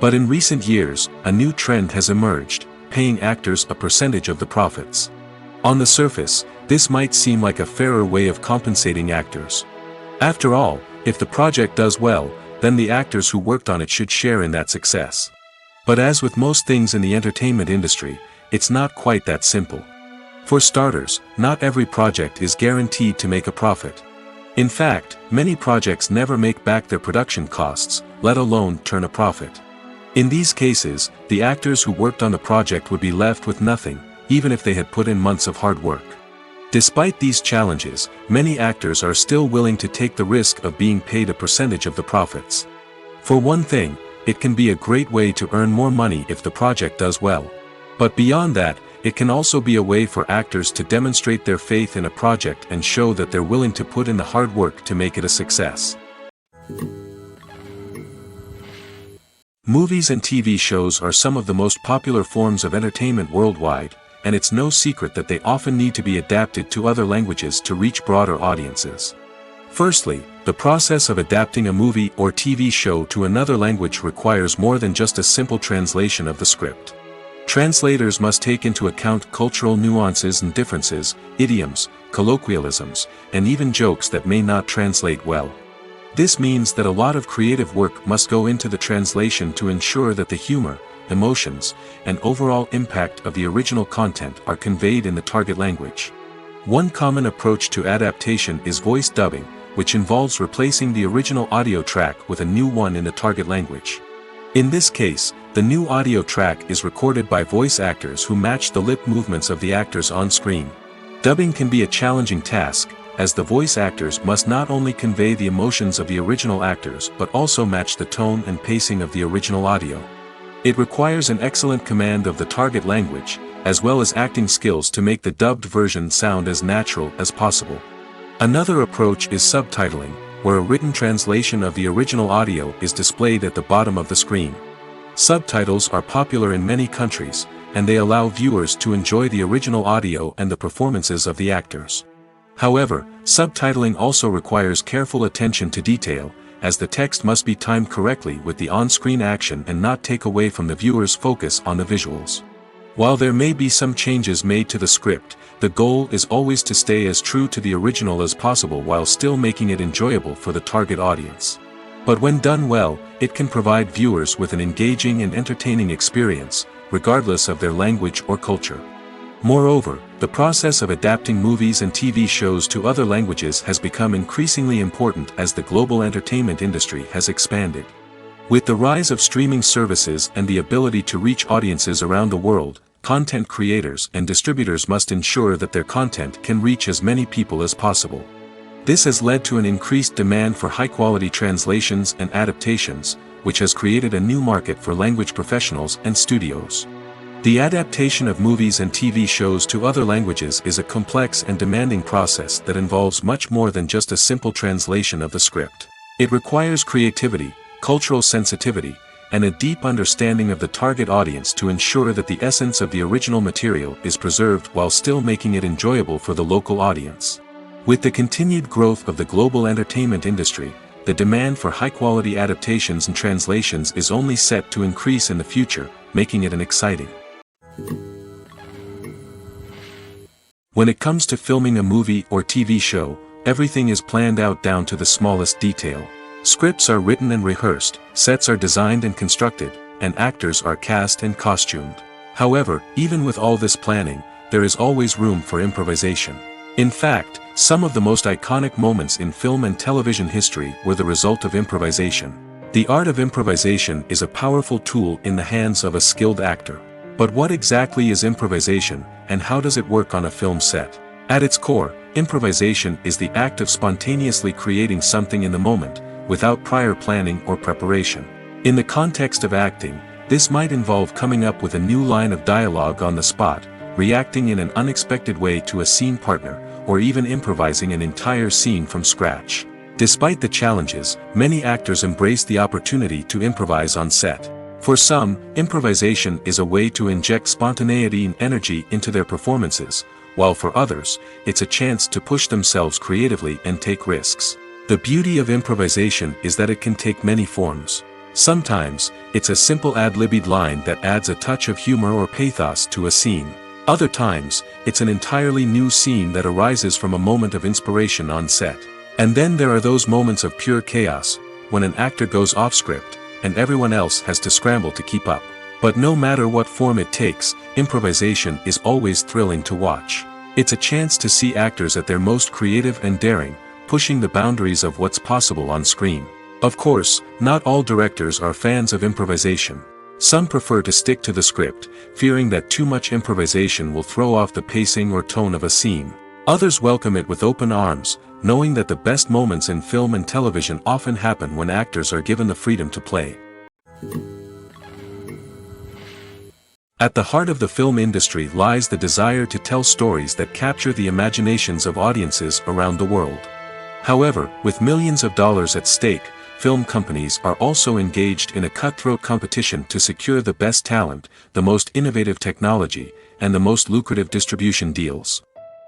[SPEAKER 2] But in recent years, a new trend has emerged, paying actors a percentage of the profits. On the surface, this might seem like a fairer way of compensating actors. After all, if the project does well, then the actors who worked on it should share in that success. But as with most things in the entertainment industry, it's not quite that simple. For starters, not every project is guaranteed to make a profit. In fact, many projects never make back their production costs, let alone turn a profit. In these cases, the actors who worked on the project would be left with nothing, even if they had put in months of hard work. Despite these challenges, many actors are still willing to take the risk of being paid a percentage of the profits. For one thing, it can be a great way to earn more money if the project does well. But beyond that, it can also be a way for actors to demonstrate their faith in a project and show that they're willing to put in the hard work to make it a success. Movies and TV shows are some of the most popular forms of entertainment worldwide, and it's no secret that they often need to be adapted to other languages to reach broader audiences. Firstly, the process of adapting a movie or TV show to another language requires more than just a simple translation of the script. Translators must take into account cultural nuances and differences, idioms, colloquialisms, and even jokes that may not translate well. This means that a lot of creative work must go into the translation to ensure that the humor, emotions, and overall impact of the original content are conveyed in the target language. One common approach to adaptation is voice dubbing, which involves replacing the original audio track with a new one in the target language. In this case, the new audio track is recorded by voice actors who match the lip movements of the actors on screen. Dubbing can be a challenging task, as the voice actors must not only convey the emotions of the original actors but also match the tone and pacing of the original audio. It requires an excellent command of the target language, as well as acting skills to make the dubbed version sound as natural as possible. Another approach is subtitling, where a written translation of the original audio is displayed at the bottom of the screen. Subtitles are popular in many countries, and they allow viewers to enjoy the original audio and the performances of the actors. However, subtitling also requires careful attention to detail, as the text must be timed correctly with the on-screen action and not take away from the viewer's focus on the visuals. While there may be some changes made to the script, the goal is always to stay as true to the original as possible while still making it enjoyable for the target audience. But when done well, it can provide viewers with an engaging and entertaining experience, regardless of their language or culture. Moreover, the process of adapting movies and TV shows to other languages has become increasingly important as the global entertainment industry has expanded. With the rise of streaming services and the ability to reach audiences around the world, content creators and distributors must ensure that their content can reach as many people as possible. This has led to an increased demand for high-quality translations and adaptations, which has created a new market for language professionals and studios. The adaptation of movies and TV shows to other languages is a complex and demanding process that involves much more than just a simple translation of the script. It requires creativity, cultural sensitivity, and a deep understanding of the target audience to ensure that the essence of the original material is preserved while still making it enjoyable for the local audience. With the continued growth of the global entertainment industry, the demand for high-quality adaptations and translations is only set to increase in the future, making it an exciting. When it comes to filming a movie or TV show, everything is planned out down to the smallest detail. Scripts are written and rehearsed, sets are designed and constructed, and actors are cast and costumed. However, even with all this planning, there is always room for improvisation. In fact, some of the most iconic moments in film and television history were the result of improvisation. The art of improvisation is a powerful tool in the hands of a skilled actor. But what exactly is improvisation, and how does it work on a film set? At its core, improvisation is the act of spontaneously creating something in the moment, without prior planning or preparation. In the context of acting, this might involve coming up with a new line of dialogue on the spot, reacting in an unexpected way to a scene partner, or even improvising an entire scene from scratch. Despite the challenges, many actors embrace the opportunity to improvise on set. For some, improvisation is a way to inject spontaneity and energy into their performances, while for others, it's a chance to push themselves creatively and take risks. The beauty of improvisation is that it can take many forms. Sometimes, it's a simple ad-libbed line that adds a touch of humor or pathos to a scene. Other times, it's an entirely new scene that arises from a moment of inspiration on set. And then there are those moments of pure chaos, when an actor goes off script, and everyone else has to scramble to keep up. But no matter what form it takes, improvisation is always thrilling to watch. It's a chance to see actors at their most creative and daring, pushing the boundaries of what's possible on screen. Of course, not all directors are fans of improvisation. Some prefer to stick to the script, fearing that too much improvisation will throw off the pacing or tone of a scene. Others welcome it with open arms, knowing that the best moments in film and television often happen when actors are given the freedom to play. At the heart of the film industry lies the desire to tell stories that capture the imaginations of audiences around the world. However, with millions of dollars at stake, film companies are also engaged in a cutthroat competition to secure the best talent, the most innovative technology, and the most lucrative distribution deals.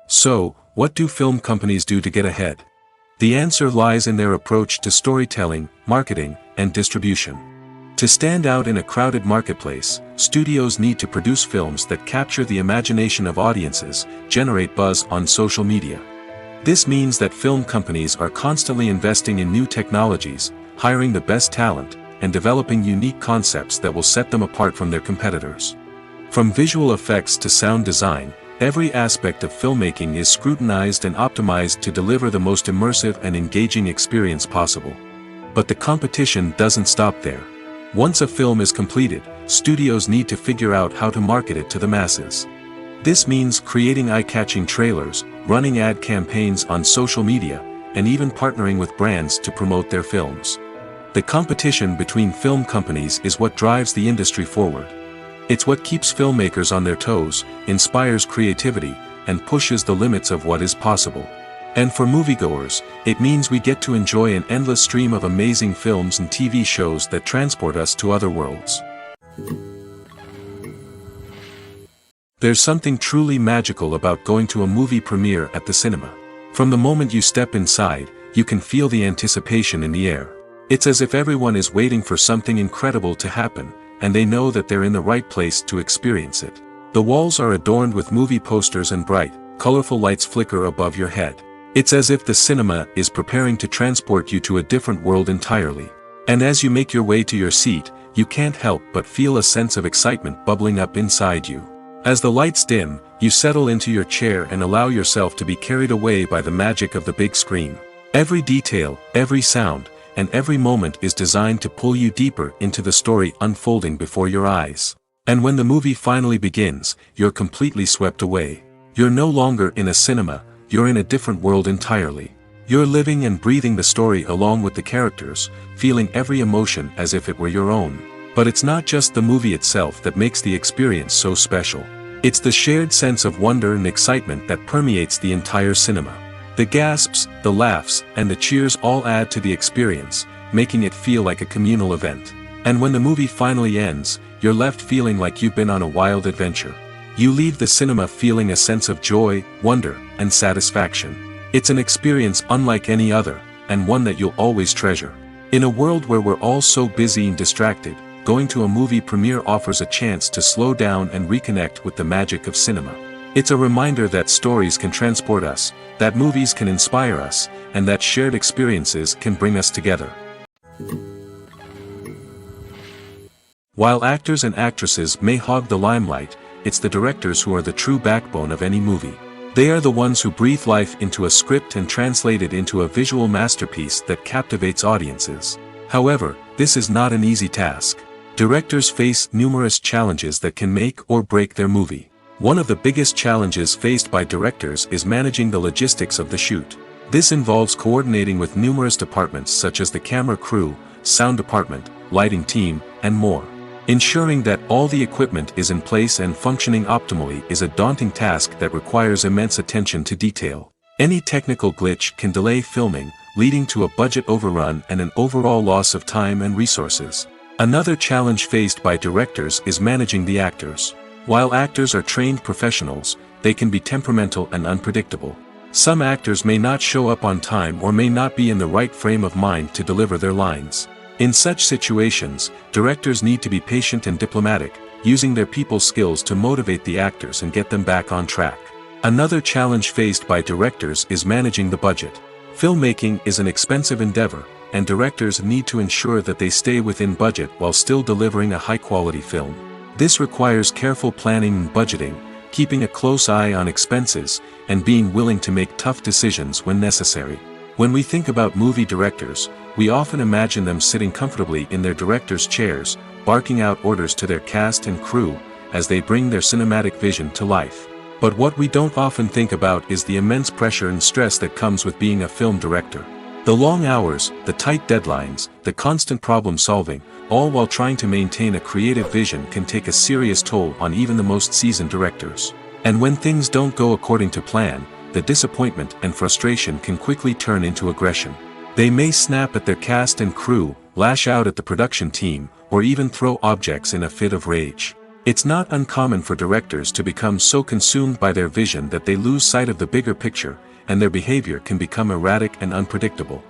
[SPEAKER 2] So, what do film companies do to get ahead? The answer lies in their approach to storytelling, marketing, and distribution. To stand out in a crowded marketplace, studios need to produce films that capture the imagination of audiences, generate buzz on social media. This means that film companies are constantly investing in new technologies, hiring the best talent, and developing unique concepts that will set them apart from their competitors. From visual effects to sound design, every aspect of filmmaking is scrutinized and optimized to deliver the most immersive and engaging experience possible. But the competition doesn't stop there. Once a film is completed, studios need to figure out how to market it to the masses. This means creating eye-catching trailers, running ad campaigns on social media, and even partnering with brands to promote their films. The competition between film companies is what drives the industry forward. It's what keeps filmmakers on their toes, inspires creativity, and pushes the limits of what is possible. And for moviegoers, it means we get to enjoy an endless stream of amazing films and TV shows that transport us to other worlds. There's something truly magical about going to a movie premiere at the cinema. From the moment you step inside, you can feel the anticipation in the air. It's as if everyone is waiting for something incredible to happen, and they know that they're in the right place to experience it. The walls are adorned with movie posters and bright, colorful lights flicker above your head. It's as if the cinema is preparing to transport you to a different world entirely. And as you make your way to your seat, you can't help but feel a sense of excitement bubbling up inside you. As the lights dim, you settle into your chair and allow yourself to be carried away by the magic of the big screen. Every detail, every sound, and every moment is designed to pull you deeper into the story unfolding before your eyes. And when the movie finally begins, you're completely swept away. You're no longer in a cinema, you're in a different world entirely. You're living and breathing the story along with the characters, feeling every emotion as if it were your own. But it's not just the movie itself that makes the experience so special. It's the shared sense of wonder and excitement that permeates the entire cinema. The gasps, the laughs, and the cheers all add to the experience, making it feel like a communal event. And when the movie finally ends, you're left feeling like you've been on a wild adventure. You leave the cinema feeling a sense of joy, wonder, and satisfaction. It's an experience unlike any other, and one that you'll always treasure. In a world where we're all so busy and distracted, going to a movie premiere offers a chance to slow down and reconnect with the magic of cinema. It's a reminder that stories can transport us, that movies can inspire us, and that shared experiences can bring us together. While actors and actresses may hog the limelight, it's the directors who are the true backbone of any movie. They are the ones who breathe life into a script and translate it into a visual masterpiece that captivates audiences. However, this is not an easy task. Directors face numerous challenges that can make or break their movie. One of the biggest challenges faced by directors is managing the logistics of the shoot. This involves coordinating with numerous departments such as the camera crew, sound department, lighting team, and more. Ensuring that all the equipment is in place and functioning optimally is a daunting task that requires immense attention to detail. Any technical glitch can delay filming, leading to a budget overrun and an overall loss of time and resources. Another challenge faced by directors is managing the actors. While actors are trained professionals, they can be temperamental and unpredictable. Some actors may not show up on time or may not be in the right frame of mind to deliver their lines. In such situations, directors need to be patient and diplomatic, using their people skills to motivate the actors and get them back on track. Another challenge faced by directors is managing the budget. Filmmaking is an expensive endeavor, and directors need to ensure that they stay within budget while still delivering a high-quality film. This requires careful planning and budgeting, keeping a close eye on expenses, and being willing to make tough decisions when necessary. When we think about movie directors, we often imagine them sitting comfortably in their director's chairs, barking out orders to their cast and crew, as they bring their cinematic vision to life. But what we don't often think about is the immense pressure and stress that comes with being a film director. The long hours, the tight deadlines, the constant problem solving, all while trying to maintain a creative vision can take a serious toll on even the most seasoned directors. And when things don't go according to plan, the disappointment and frustration can quickly turn into aggression. They may snap at their cast and crew, lash out at the production team, or even throw objects in a fit of rage. It's not uncommon for directors to become so consumed by their vision that they lose sight of the bigger picture, and their behavior can become erratic and unpredictable.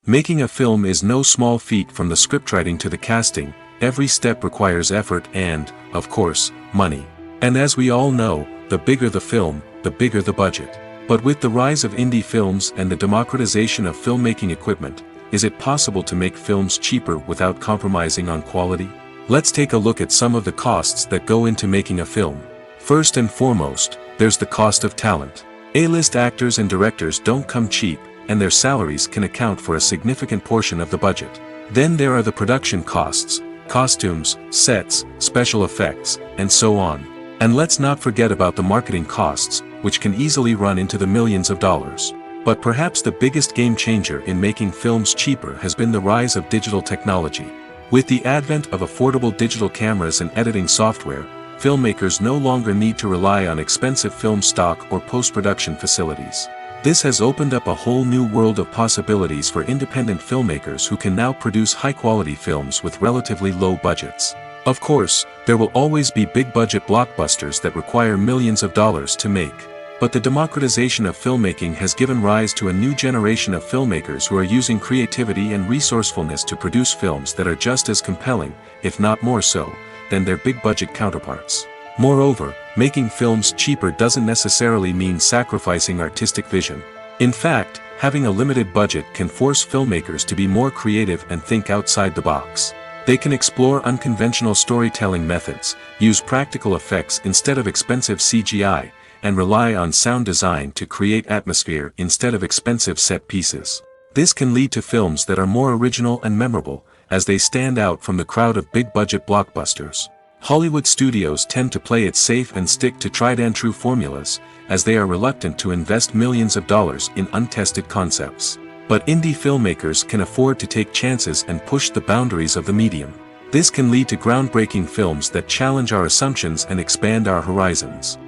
[SPEAKER 2] Making a film is no small feat. From the scriptwriting to the casting, every step requires effort and, of course, money. And as we all know, the bigger the film, the bigger the budget. But with the rise of indie films and the democratization of filmmaking equipment, is it possible to make films cheaper without compromising on quality? Let's take a look at some of the costs that go into making a film. First and foremost, there's the cost of talent. A-list actors and directors don't come cheap, and their salaries can account for a significant portion of the budget. Then there are the production costs, costumes, sets, special effects, and so on. And let's not forget about the marketing costs, which can easily run into the millions of dollars. But perhaps the biggest game changer in making films cheaper has been the rise of digital technology. With the advent of affordable digital cameras and editing software, filmmakers no longer need to rely on expensive film stock or post-production facilities. This has opened up a whole new world of possibilities for independent filmmakers who can now produce high-quality films with relatively low budgets. Of course, there will always be big-budget blockbusters that require millions of dollars to make. But the democratization of filmmaking has given rise to a new generation of filmmakers who are using creativity and resourcefulness to produce films that are just as compelling, if not more so, than their big-budget counterparts. Moreover, making films cheaper doesn't necessarily mean sacrificing artistic vision. In fact, having a limited budget can force filmmakers to be more creative and think outside the box. They can explore unconventional storytelling methods, use practical effects instead of expensive CGI, and rely on sound design to create atmosphere instead of expensive set pieces. This can lead to films that are more original and memorable, as they stand out from the crowd of big-budget blockbusters. Hollywood studios tend to play it safe and stick to tried-and-true formulas, as they are reluctant to invest millions of dollars in untested concepts. But indie filmmakers can afford to take chances and push the boundaries of the medium. This can lead to groundbreaking films that challenge our assumptions and expand our horizons.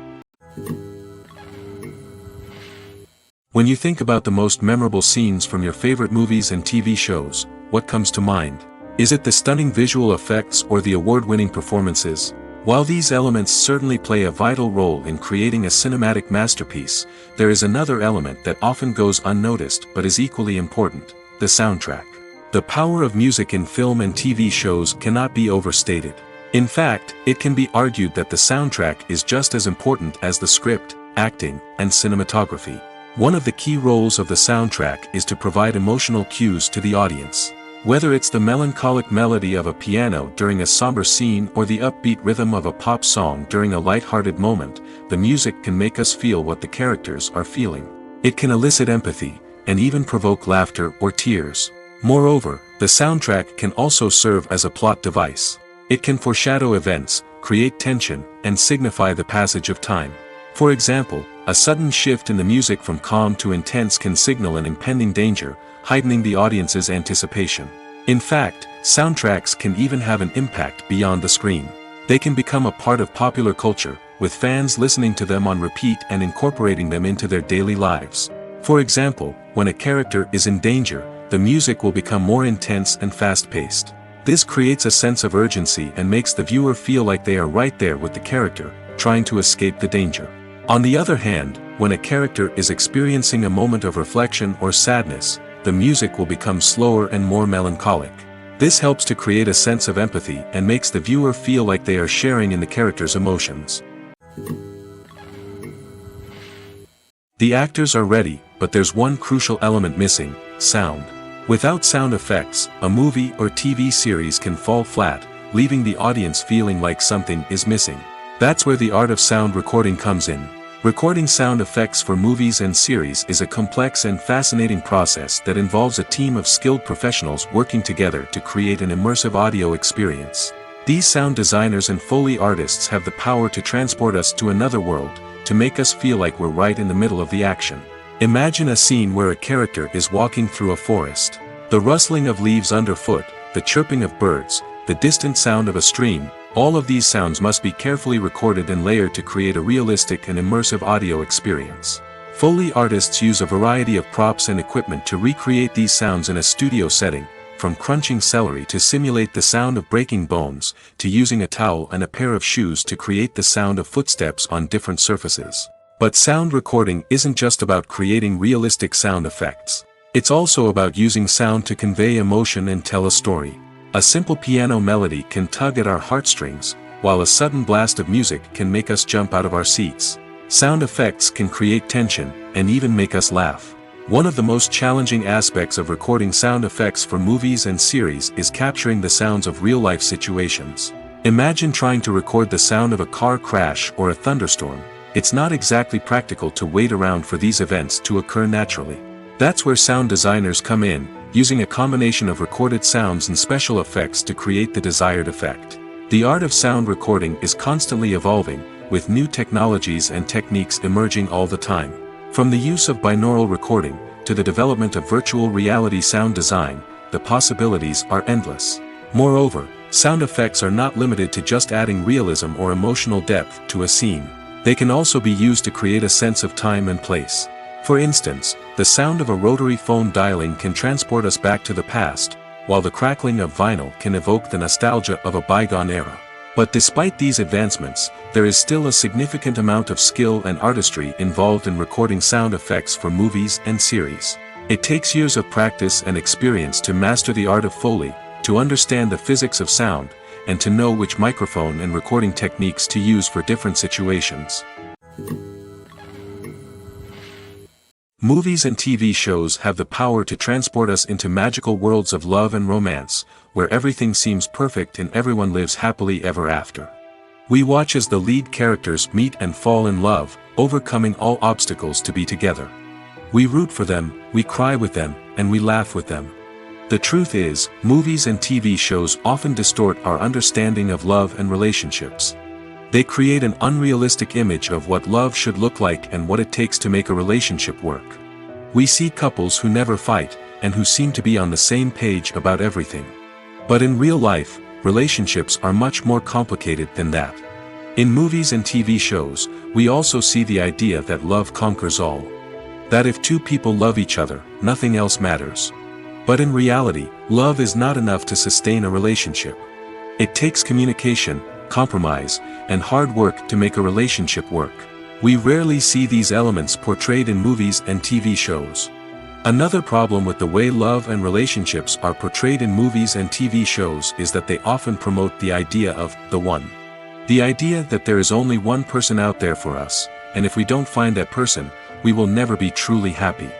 [SPEAKER 2] When you think about the most memorable scenes from your favorite movies and TV shows, what comes to mind? Is it the stunning visual effects or the award-winning performances? While these elements certainly play a vital role in creating a cinematic masterpiece, there is another element that often goes unnoticed but is equally important: the soundtrack. The power of music in film and TV shows cannot be overstated. In fact, it can be argued that the soundtrack is just as important as the script, acting, and cinematography. One of the key roles of the soundtrack is to provide emotional cues to the audience. Whether it's the melancholic melody of a piano during a somber scene or the upbeat rhythm of a pop song during a light-hearted moment, the music can make us feel what the characters are feeling. It can elicit empathy, and even provoke laughter or tears. Moreover, the soundtrack can also serve as a plot device. It can foreshadow events, create tension, and signify the passage of time. For example, a sudden shift in the music from calm to intense can signal an impending danger, heightening the audience's anticipation. In fact, soundtracks can even have an impact beyond the screen. They can become a part of popular culture, with fans listening to them on repeat and incorporating them into their daily lives. For example, when a character is in danger, the music will become more intense and fast-paced. This creates a sense of urgency and makes the viewer feel like they are right there with the character, trying to escape the danger. On the other hand, when a character is experiencing a moment of reflection or sadness, the music will become slower and more melancholic. This helps to create a sense of empathy and makes the viewer feel like they are sharing in the character's emotions. The actors are ready, but there's one crucial element missing: sound. Without sound effects, a movie or TV series can fall flat, leaving the audience feeling like something is missing. That's where the art of sound recording comes in. Recording sound effects for movies and series is a complex and fascinating process that involves a team of skilled professionals working together to create an immersive audio experience. These sound designers and Foley artists have the power to transport us to another world, to make us feel like we're right in the middle of the action. Imagine a scene where a character is walking through a forest. The rustling of leaves underfoot, the chirping of birds, the distant sound of a stream, all of these sounds must be carefully recorded and layered to create a realistic and immersive audio experience. Foley artists use a variety of props and equipment to recreate these sounds in a studio setting, from crunching celery to simulate the sound of breaking bones, to using a towel and a pair of shoes to create the sound of footsteps on different surfaces. But sound recording isn't just about creating realistic sound effects. It's also about using sound to convey emotion and tell a story. A simple piano melody can tug at our heartstrings, while a sudden blast of music can make us jump out of our seats. Sound effects can create tension, and even make us laugh. One of the most challenging aspects of recording sound effects for movies and series is capturing the sounds of real-life situations. Imagine trying to record the sound of a car crash or a thunderstorm. It's not exactly practical to wait around for these events to occur naturally. That's where sound designers come in, using a combination of recorded sounds and special effects to create the desired effect. The art of sound recording is constantly evolving, with new technologies and techniques emerging all the time. From the use of binaural recording, to the development of virtual reality sound design, the possibilities are endless. Moreover, sound effects are not limited to just adding realism or emotional depth to a scene. They can also be used to create a sense of time and place. For instance, the sound of a rotary phone dialing can transport us back to the past, while the crackling of vinyl can evoke the nostalgia of a bygone era. But despite these advancements, there is still a significant amount of skill and artistry involved in recording sound effects for movies and series. It takes years of practice and experience to master the art of Foley, to understand the physics of sound, and to know which microphone and recording techniques to use for different situations. Movies and TV shows have the power to transport us into magical worlds of love and romance, where everything seems perfect and everyone lives happily ever after. We watch as the lead characters meet and fall in love, overcoming all obstacles to be together. We root for them, we cry with them, and we laugh with them. The truth is, movies and TV shows often distort our understanding of love and relationships. They create an unrealistic image of what love should look like and what it takes to make a relationship work. We see couples who never fight, and who seem to be on the same page about everything. But in real life, relationships are much more complicated than that. In movies and TV shows, we also see the idea that love conquers all. That if two people love each other, nothing else matters. But in reality, love is not enough to sustain a relationship. It takes communication, compromise, and hard work to make a relationship work. We rarely see these elements portrayed in movies and TV shows. Another problem with the way love and relationships are portrayed in movies and TV shows is that they often promote the idea of the one. The idea that there is only one person out there for us, and if we don't find that person, we will never be truly happy.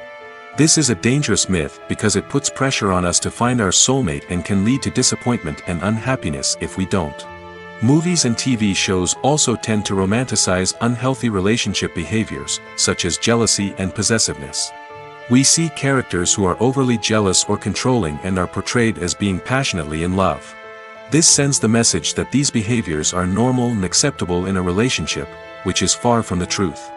[SPEAKER 2] This is a dangerous myth because it puts pressure on us to find our soulmate and can lead to disappointment and unhappiness if we don't. Movies and TV shows also tend to romanticize unhealthy relationship behaviors, such as jealousy and possessiveness. We see characters who are overly jealous or controlling and are portrayed as being passionately in love. This sends the message that these behaviors are normal and acceptable in a relationship, which is far from the truth.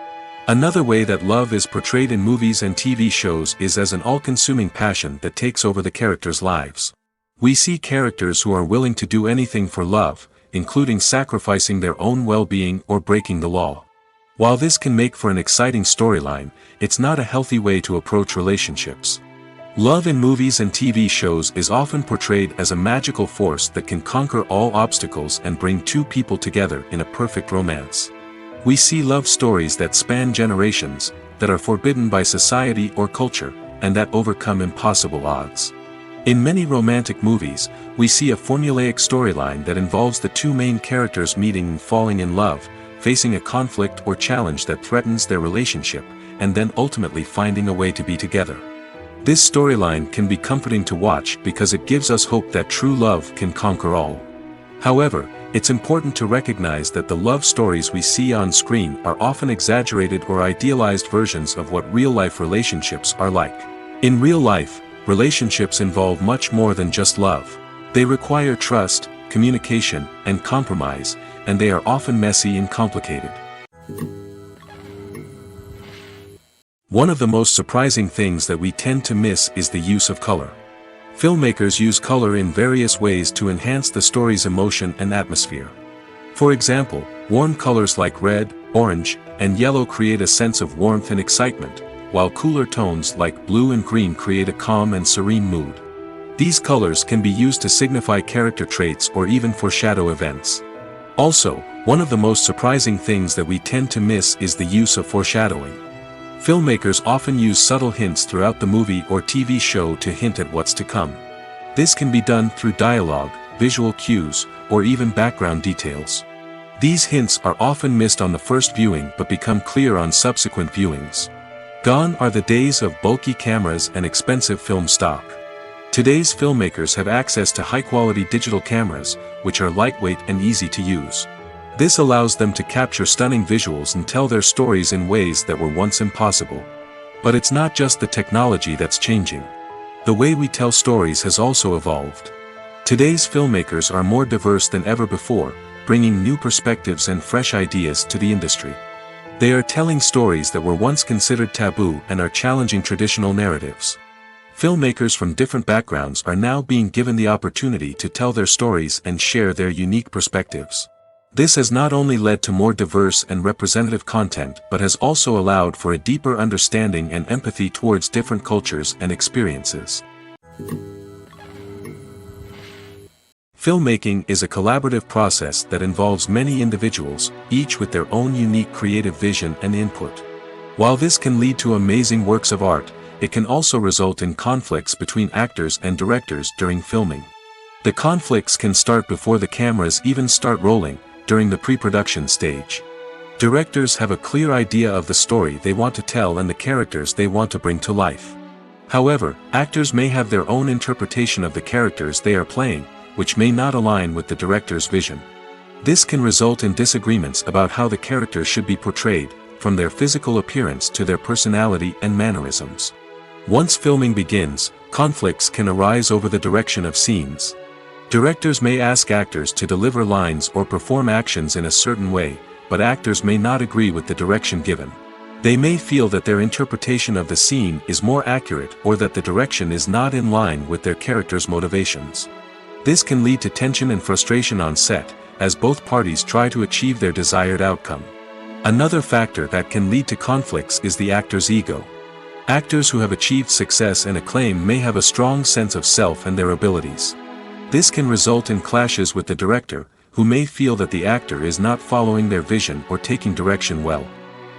[SPEAKER 2] Another way that love is portrayed in movies and TV shows is as an all-consuming passion that takes over the characters' lives. We see characters who are willing to do anything for love, including sacrificing their own well-being or breaking the law. While this can make for an exciting storyline, it's not a healthy way to approach relationships. Love in movies and TV shows is often portrayed as a magical force that can conquer all obstacles and bring two people together in a perfect romance. We see love stories that span generations, that are forbidden by society or culture, and that overcome impossible odds. In many romantic movies, we see a formulaic storyline that involves the two main characters meeting and falling in love, facing a conflict or challenge that threatens their relationship, and then ultimately finding a way to be together. This storyline can be comforting to watch because it gives us hope that true love can conquer all. However, it's important to recognize that the love stories we see on screen are often exaggerated or idealized versions of what real-life relationships are like. In real life, relationships involve much more than just love. They require trust, communication, and compromise, and they are often messy and complicated. One of the most surprising things that we tend to miss is the use of color. Filmmakers use color in various ways to enhance the story's emotion and atmosphere. For example, warm colors like red, orange, and yellow create a sense of warmth and excitement, while cooler tones like blue and green create a calm and serene mood. These colors can be used to signify character traits or even foreshadow events. Also, one of the most surprising things that we tend to miss is the use of foreshadowing. Filmmakers often use subtle hints throughout the movie or TV show to hint at what's to come. This can be done through dialogue, visual cues, or even background details. These hints are often missed on the first viewing but become clear on subsequent viewings. Gone are the days of bulky cameras and expensive film stock. Today's filmmakers have access to high-quality digital cameras, which are lightweight and easy to use. This allows them to capture stunning visuals and tell their stories in ways that were once impossible. But it's not just the technology that's changing. The way we tell stories has also evolved. Today's filmmakers are more diverse than ever before, bringing new perspectives and fresh ideas to the industry. They are telling stories that were once considered taboo and are challenging traditional narratives. Filmmakers from different backgrounds are now being given the opportunity to tell their stories and share their unique perspectives. This has not only led to more diverse and representative content but has also allowed for a deeper understanding and empathy towards different cultures and experiences. Filmmaking is a collaborative process that involves many individuals, each with their own unique creative vision and input. While this can lead to amazing works of art, it can also result in conflicts between actors and directors during filming. The conflicts can start before the cameras even start rolling, during the pre-production stage. Directors have a clear idea of the story they want to tell and the characters they want to bring to life. However, actors may have their own interpretation of the characters they are playing, which may not align with the director's vision. This can result in disagreements about how the characters should be portrayed, from their physical appearance to their personality and mannerisms. Once filming begins, conflicts can arise over the direction of scenes. Directors may ask actors to deliver lines or perform actions in a certain way, but actors may not agree with the direction given. They may feel that their interpretation of the scene is more accurate or that the direction is not in line with their character's motivations. This can lead to tension and frustration on set, as both parties try to achieve their desired outcome. Another factor that can lead to conflicts is the actor's ego. Actors who have achieved success and acclaim may have a strong sense of self and their abilities. This can result in clashes with the director, who may feel that the actor is not following their vision or taking direction well.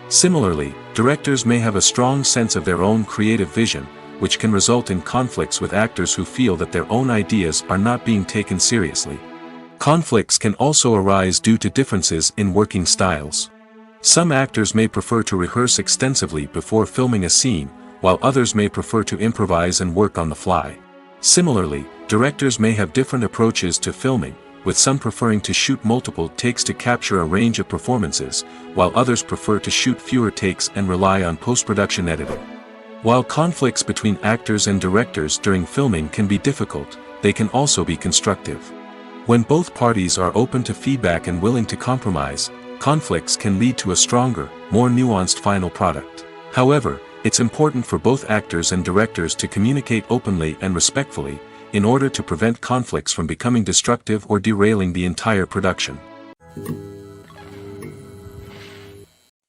[SPEAKER 2] Similarly, directors may have a strong sense of their own creative vision, which can result in conflicts with actors who feel that their own ideas are not being taken seriously. Conflicts can also arise due to differences in working styles. Some actors may prefer to rehearse extensively before filming a scene, while others may prefer to improvise and work on the fly. Similarly, directors may have different approaches to filming, with some preferring to shoot multiple takes to capture a range of performances, while others prefer to shoot fewer takes and rely on post-production editing. While conflicts between actors and directors during filming can be difficult, they can also be constructive. When both parties are open to feedback and willing to compromise, conflicts can lead to a stronger, more nuanced final product. However, it's important for both actors and directors to communicate openly and respectfully, in order to prevent conflicts from becoming destructive or derailing the entire production.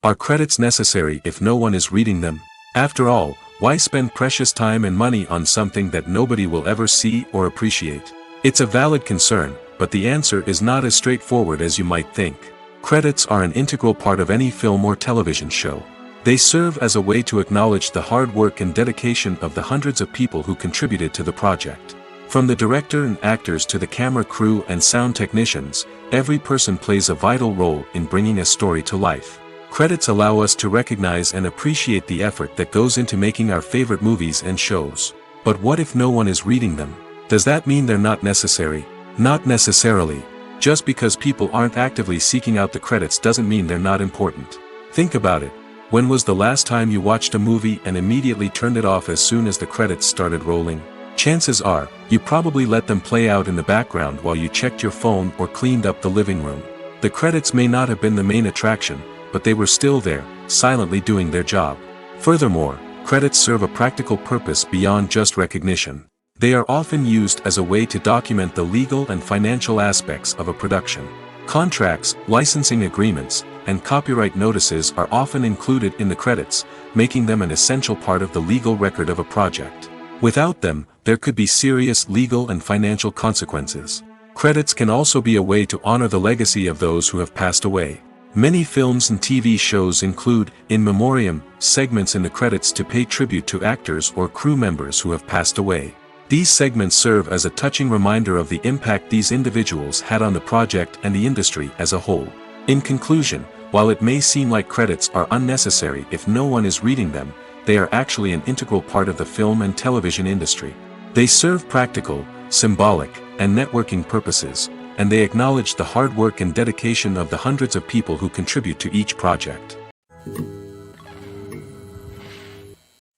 [SPEAKER 2] Are credits necessary if no one is reading them? After all, why spend precious time and money on something that nobody will ever see or appreciate? It's a valid concern, but the answer is not as straightforward as you might think. Credits are an integral part of any film or television show. They serve as a way to acknowledge the hard work and dedication of the hundreds of people who contributed to the project. From the director and actors to the camera crew and sound technicians, every person plays a vital role in bringing a story to life. Credits allow us to recognize and appreciate the effort that goes into making our favorite movies and shows. But what if no one is reading them? Does that mean they're not necessary? Not necessarily. Just because people aren't actively seeking out the credits doesn't mean they're not important. Think about it. When was the last time you watched a movie and immediately turned it off as soon as the credits started rolling? Chances are, you probably let them play out in the background while you checked your phone or cleaned up the living room. The credits may not have been the main attraction, but they were still there, silently doing their job. Furthermore, credits serve a practical purpose beyond just recognition. They are often used as a way to document the legal and financial aspects of a production. Contracts, licensing agreements, and copyright notices are often included in the credits, making them an essential part of the legal record of a project. Without them, there could be serious legal and financial consequences. Credits can also be a way to honor the legacy of those who have passed away. Many films and TV shows include, in memoriam, segments in the credits to pay tribute to actors or crew members who have passed away. These segments serve as a touching reminder of the impact these individuals had on the project and the industry as a whole. In conclusion, while it may seem like credits are unnecessary if no one is reading them, they are actually an integral part of the film and television industry. They serve practical, symbolic, and networking purposes, and they acknowledge the hard work and dedication of the hundreds of people who contribute to each project.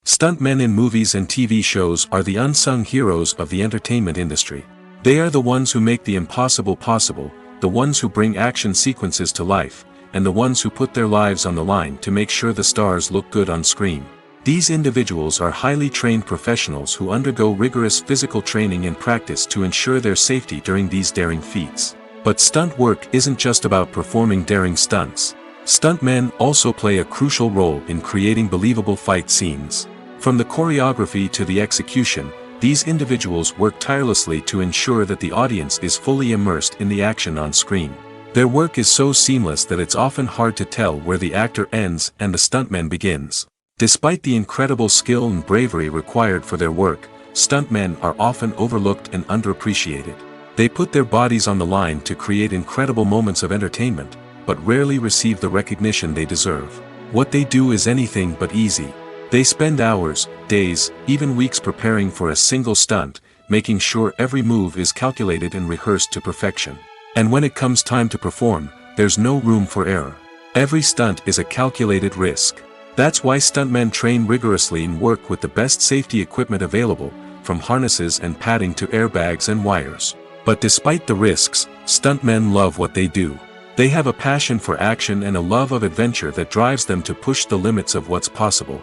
[SPEAKER 2] Stuntmen in movies and TV shows are the unsung heroes of the entertainment industry. They are the ones who make the impossible possible, the ones who bring action sequences to life, and the ones who put their lives on the line to make sure the stars look good on screen. These individuals are highly trained professionals who undergo rigorous physical training and practice to ensure their safety during these daring feats. But stunt work isn't just about performing daring stunts. Stuntmen also play a crucial role in creating believable fight scenes. From the choreography to the execution, these individuals work tirelessly to ensure that the audience is fully immersed in the action on screen. Their work is so seamless that it's often hard to tell where the actor ends and the stuntman begins. Despite the incredible skill and bravery required for their work, stuntmen are often overlooked and underappreciated. They put their bodies on the line to create incredible moments of entertainment, but rarely receive the recognition they deserve. What they do is anything but easy. They spend hours, days, even weeks preparing for a single stunt, making sure every move is calculated and rehearsed to perfection. And when it comes time to perform, there's no room for error. Every stunt is a calculated risk. That's why stuntmen train rigorously and work with the best safety equipment available, from harnesses and padding to airbags and wires. But despite the risks, stuntmen love what they do. They have a passion for action and a love of adventure that drives them to push the limits of what's possible.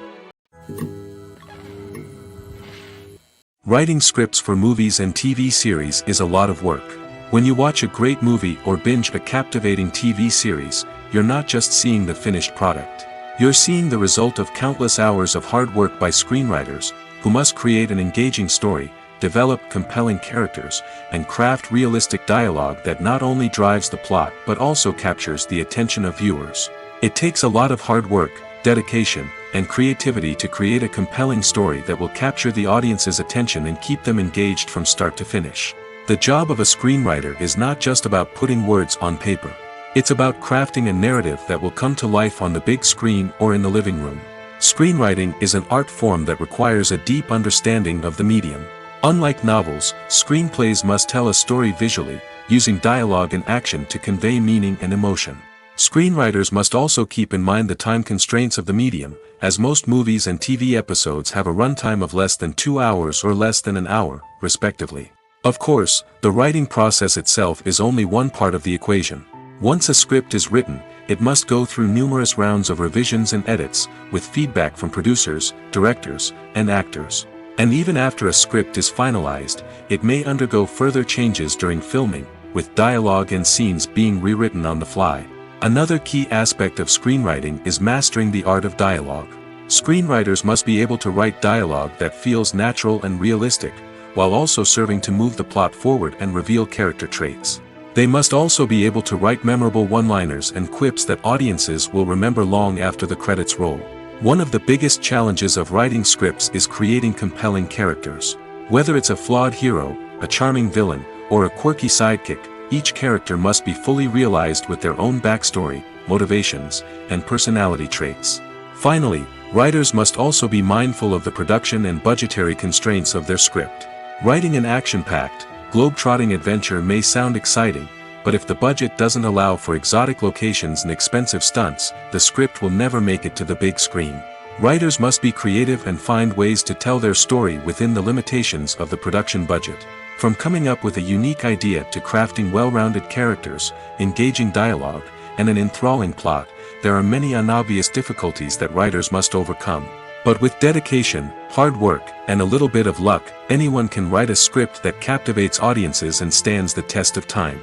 [SPEAKER 2] Writing scripts for movies and TV series is a lot of work. When you watch a great movie or binge a captivating TV series, you're not just seeing the finished product. You're seeing the result of countless hours of hard work by screenwriters, who must create an engaging story, develop compelling characters, and craft realistic dialogue that not only drives the plot but also captures the attention of viewers. It takes a lot of hard work, dedication, and creativity to create a compelling story that will capture the audience's attention and keep them engaged from start to finish. The job of a screenwriter is not just about putting words on paper. It's about crafting a narrative that will come to life on the big screen or in the living room. Screenwriting is an art form that requires a deep understanding of the medium. Unlike novels, screenplays must tell a story visually, using dialogue and action to convey meaning and emotion. Screenwriters must also keep in mind the time constraints of the medium, as most movies and TV episodes have a runtime of less than 2 hours or less than an hour, respectively. Of course, the writing process itself is only one part of the equation. Once a script is written, it must go through numerous rounds of revisions and edits, with feedback from producers, directors, and actors. And even after a script is finalized, it may undergo further changes during filming, with dialogue and scenes being rewritten on the fly. Another key aspect of screenwriting is mastering the art of dialogue. Screenwriters must be able to write dialogue that feels natural and realistic, while also serving to move the plot forward and reveal character traits. They must also be able to write memorable one-liners and quips that audiences will remember long after the credits roll. One of the biggest challenges of writing scripts is creating compelling characters. Whether it's a flawed hero, a charming villain, or a quirky sidekick, each character must be fully realized with their own backstory, motivations, and personality traits. Finally, writers must also be mindful of the production and budgetary constraints of their script. Writing an action-packed, globe-trotting adventure may sound exciting, but if the budget doesn't allow for exotic locations and expensive stunts, the script will never make it to the big screen. Writers must be creative and find ways to tell their story within the limitations of the production budget. From coming up with a unique idea to crafting well-rounded characters, engaging dialogue, and an enthralling plot, there are many unobvious difficulties that writers must overcome. But with dedication, hard work, and a little bit of luck, anyone can write a script that captivates audiences and stands the test of time.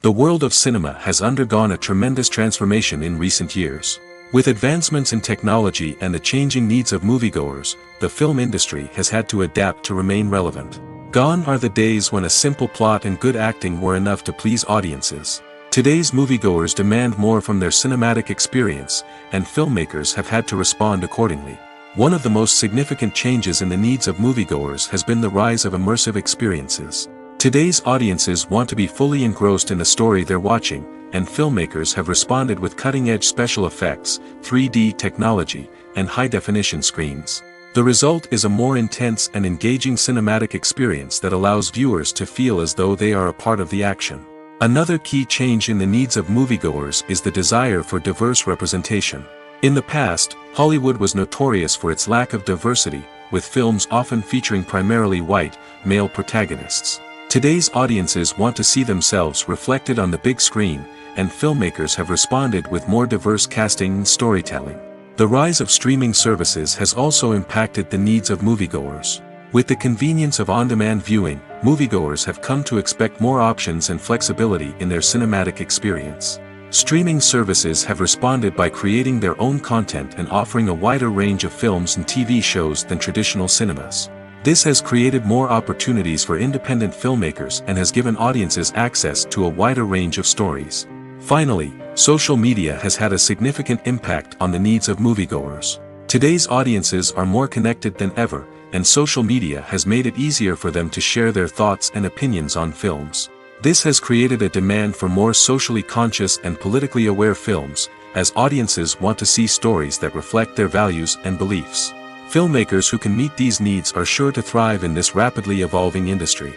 [SPEAKER 2] The world of cinema has undergone a tremendous transformation in recent years. With advancements in technology and the changing needs of moviegoers, the film industry has had to adapt to remain relevant. Gone are the days when a simple plot and good acting were enough to please audiences. Today's moviegoers demand more from their cinematic experience, and filmmakers have had to respond accordingly. One of the most significant changes in the needs of moviegoers has been the rise of immersive experiences. Today's audiences want to be fully engrossed in the story they're watching, and filmmakers have responded with cutting-edge special effects, 3D technology, and high-definition screens. The result is a more intense and engaging cinematic experience that allows viewers to feel as though they are a part of the action. Another key change in the needs of moviegoers is the desire for diverse representation. In the past, Hollywood was notorious for its lack of diversity, with films often featuring primarily white, male protagonists. Today's audiences want to see themselves reflected on the big screen, and filmmakers have responded with more diverse casting and storytelling. The rise of streaming services has also impacted the needs of moviegoers. With the convenience of on-demand viewing, moviegoers have come to expect more options and flexibility in their cinematic experience. Streaming services have responded by creating their own content and offering a wider range of films and TV shows than traditional cinemas. This has created more opportunities for independent filmmakers and has given audiences access to a wider range of stories. Finally, social media has had a significant impact on the needs of moviegoers. Today's audiences are more connected than ever, and social media has made it easier for them to share their thoughts and opinions on films. This has created a demand for more socially conscious and politically aware films, as audiences want to see stories that reflect their values and beliefs. Filmmakers who can meet these needs are sure to thrive in this rapidly evolving industry.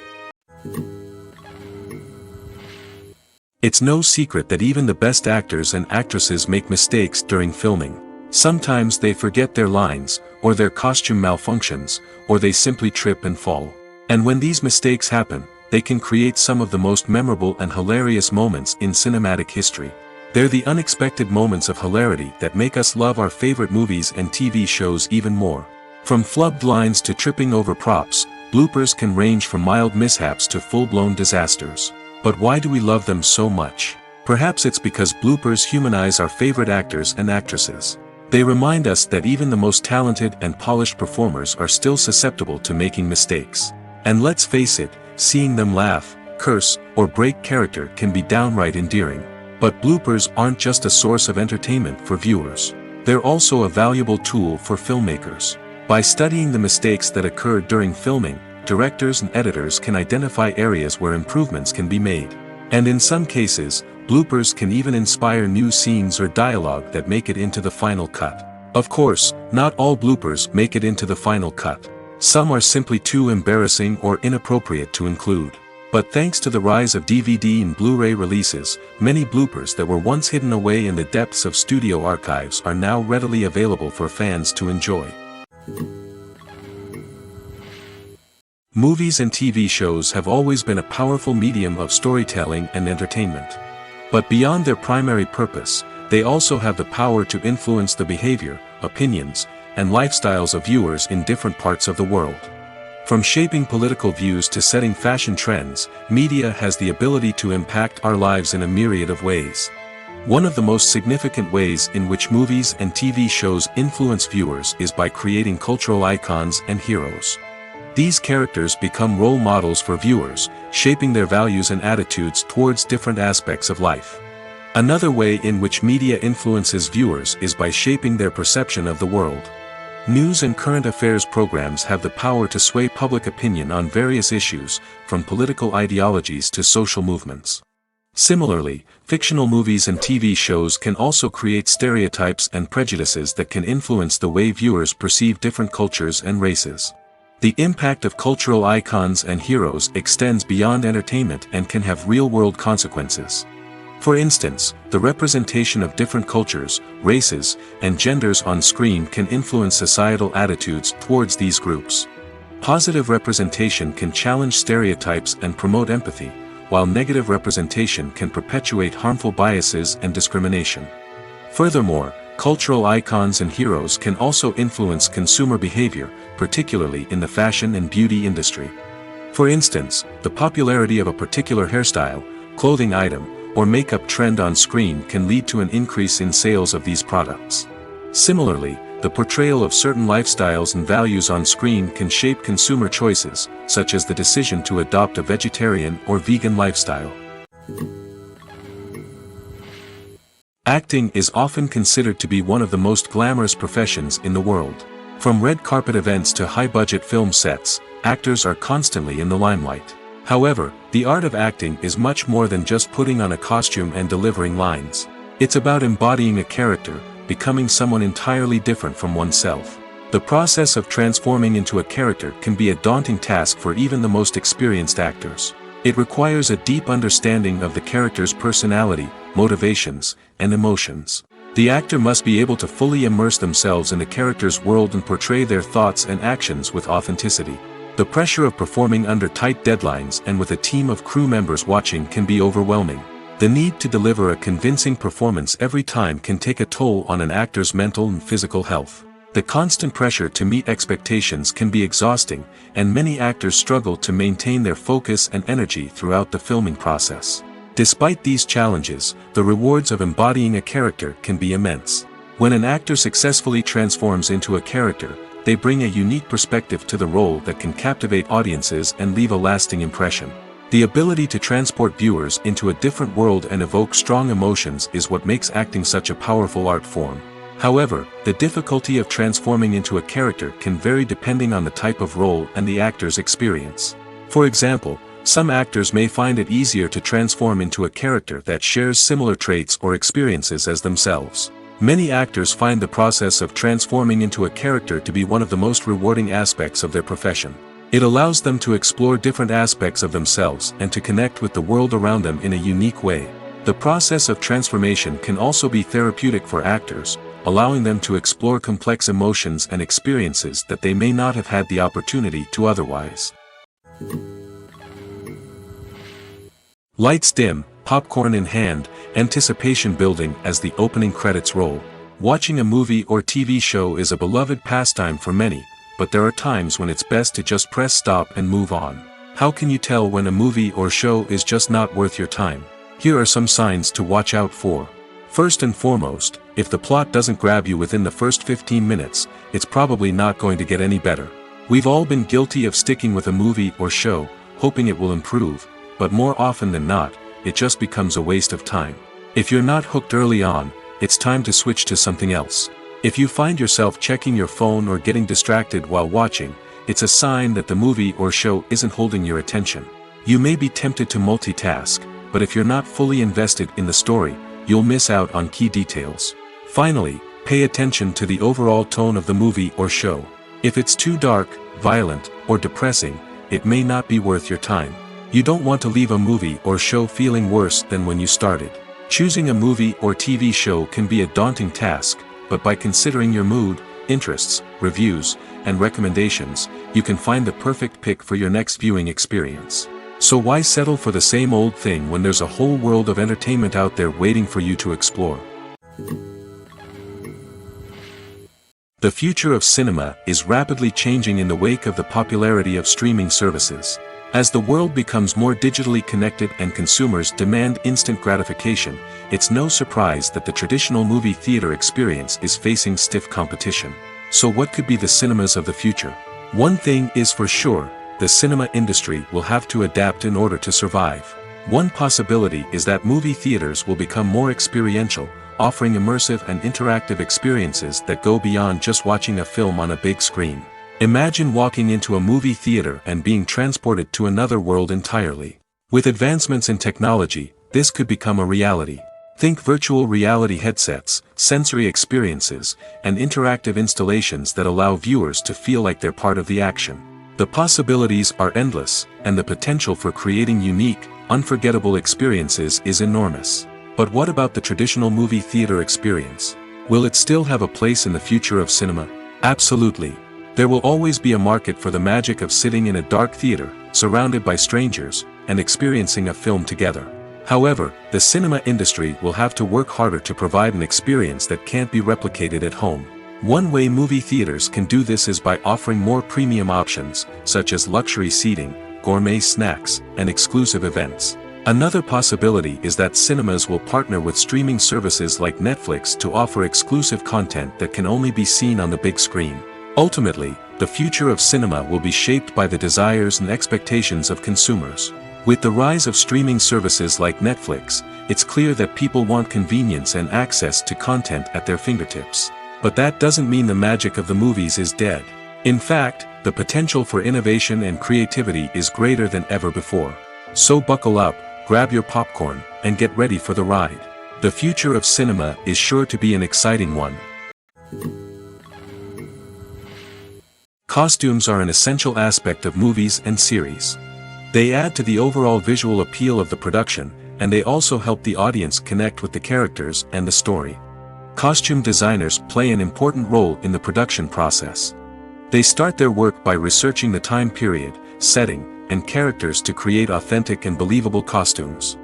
[SPEAKER 2] It's no secret that even the best actors and actresses make mistakes during filming. Sometimes they forget their lines, or their costume malfunctions, or they simply trip and fall. And when these mistakes happen, they can create some of the most memorable and hilarious moments in cinematic history. They're the unexpected moments of hilarity that make us love our favorite movies and TV shows even more. From flubbed lines to tripping over props, bloopers can range from mild mishaps to full-blown disasters. But why do we love them so much? Perhaps it's because bloopers humanize our favorite actors and actresses. They remind us that even the most talented and polished performers are still susceptible to making mistakes. And let's face it, seeing them laugh, curse, or break character can be downright endearing. But bloopers aren't just a source of entertainment for viewers. They're also a valuable tool for filmmakers. By studying the mistakes that occurred during filming, directors and editors can identify areas where improvements can be made. And in some cases, bloopers can even inspire new scenes or dialogue that make it into the final cut. Of course, not all bloopers make it into the final cut. Some are simply too embarrassing or inappropriate to include. But thanks to the rise of DVD and Blu-ray releases, many bloopers that were once hidden away in the depths of studio archives are now readily available for fans to enjoy. Movies and TV shows have always been a powerful medium of storytelling and entertainment. But beyond their primary purpose, they also have the power to influence the behavior, opinions, and lifestyles of viewers in different parts of the world. From shaping political views to setting fashion trends, media has the ability to impact our lives in a myriad of ways. One of the most significant ways in which movies and TV shows influence viewers is by creating cultural icons and heroes. These characters become role models for viewers, shaping their values and attitudes towards different aspects of life. Another way in which media influences viewers is by shaping their perception of the world. News and current affairs programs have the power to sway public opinion on various issues, from political ideologies to social movements. Similarly, fictional movies and TV shows can also create stereotypes and prejudices that can influence the way viewers perceive different cultures and races. The impact of cultural icons and heroes extends beyond entertainment and can have real-world consequences. For instance, the representation of different cultures, races, and genders on screen can influence societal attitudes towards these groups. Positive representation can challenge stereotypes and promote empathy, while negative representation can perpetuate harmful biases and discrimination. Furthermore, cultural icons and heroes can also influence consumer behavior, particularly in the fashion and beauty industry. For instance, the popularity of a particular hairstyle, clothing item, or makeup trend on screen can lead to an increase in sales of these products. Similarly, the portrayal of certain lifestyles and values on screen can shape consumer choices, such as the decision to adopt a vegetarian or vegan lifestyle. Acting is often considered to be one of the most glamorous professions in the world. From red carpet events to high-budget film sets, actors are constantly in the limelight. However, the art of acting is much more than just putting on a costume and delivering lines. It's about embodying a character, becoming someone entirely different from oneself. The process of transforming into a character can be a daunting task for even the most experienced actors. It requires a deep understanding of the character's personality, motivations, and emotions. The actor must be able to fully immerse themselves in the character's world and portray their thoughts and actions with authenticity. The pressure of performing under tight deadlines and with a team of crew members watching can be overwhelming. The need to deliver a convincing performance every time can take a toll on an actor's mental and physical health. The constant pressure to meet expectations can be exhausting, and many actors struggle to maintain their focus and energy throughout the filming process. Despite these challenges, the rewards of embodying a character can be immense. When an actor successfully transforms into a character, they bring a unique perspective to the role that can captivate audiences and leave a lasting impression. The ability to transport viewers into a different world and evoke strong emotions is what makes acting such a powerful art form. However, the difficulty of transforming into a character can vary depending on the type of role and the actor's experience. For example, some actors may find it easier to transform into a character that shares similar traits or experiences as themselves. Many actors find the process of transforming into a character to be one of the most rewarding aspects of their profession. It allows them to explore different aspects of themselves and to connect with the world around them in a unique way. The process of transformation can also be therapeutic for actors, allowing them to explore complex emotions and experiences that they may not have had the opportunity to otherwise. Lights dim, popcorn in hand, anticipation building as the opening credits roll. Watching a movie or TV show is a beloved pastime for many, but there are times when it's best to just press stop and move on. How can you tell when a movie or show is just not worth your time? Here are some signs to watch out for. First and foremost, if the plot doesn't grab you within the first 15 minutes, it's probably not going to get any better. We've all been guilty of sticking with a movie or show, hoping it will improve, but more often than not, it just becomes a waste of time. If you're not hooked early on, it's time to switch to something else. If you find yourself checking your phone or getting distracted while watching, it's a sign that the movie or show isn't holding your attention. You may be tempted to multitask, but if you're not fully invested in the story, you'll miss out on key details. Finally, pay attention to the overall tone of the movie or show. If it's too dark, violent, or depressing, it may not be worth your time. You don't want to leave a movie or show feeling worse than when you started. Choosing a movie or TV show can be a daunting task, but by considering your mood, interests, reviews, and recommendations, you can find the perfect pick for your next viewing experience. So why settle for the same old thing when there's a whole world of entertainment out there waiting for you to explore? The future of cinema is rapidly changing in the wake of the popularity of streaming services. As the world becomes more digitally connected and consumers demand instant gratification, it's no surprise that the traditional movie theater experience is facing stiff competition. So what could be the cinemas of the future? One thing is for sure, the cinema industry will have to adapt in order to survive. One possibility is that movie theaters will become more experiential, offering immersive and interactive experiences that go beyond just watching a film on a big screen. Imagine walking into a movie theater and being transported to another world entirely. With advancements in technology, this could become a reality. Think virtual reality headsets, sensory experiences, and interactive installations that allow viewers to feel like they're part of the action. The possibilities are endless, and the potential for creating unique, unforgettable experiences is enormous. But what about the traditional movie theater experience? Will it still have a place in the future of cinema? Absolutely. There will always be a market for the magic of sitting in a dark theater, surrounded by strangers, and experiencing a film together. However, the cinema industry will have to work harder to provide an experience that can't be replicated at home. One way movie theaters can do this is by offering more premium options, such as luxury seating, gourmet snacks, and exclusive events. Another possibility is that cinemas will partner with streaming services like Netflix to offer exclusive content that can only be seen on the big screen. Ultimately, the future of cinema will be shaped by the desires and expectations of consumers. With the rise of streaming services like Netflix, it's clear that people want convenience and access to content at their fingertips. But that doesn't mean the magic of the movies is dead. In fact, the potential for innovation and creativity is greater than ever before. So buckle up, grab your popcorn, and get ready for the ride. The future of cinema is sure to be an exciting one. Costumes are an essential aspect of movies and series. They add to the overall visual appeal of the production, and they also help the audience connect with the characters and the story. Costume designers play an important role in the production process. They start their work by researching the time period, setting, and characters to create authentic and believable costumes.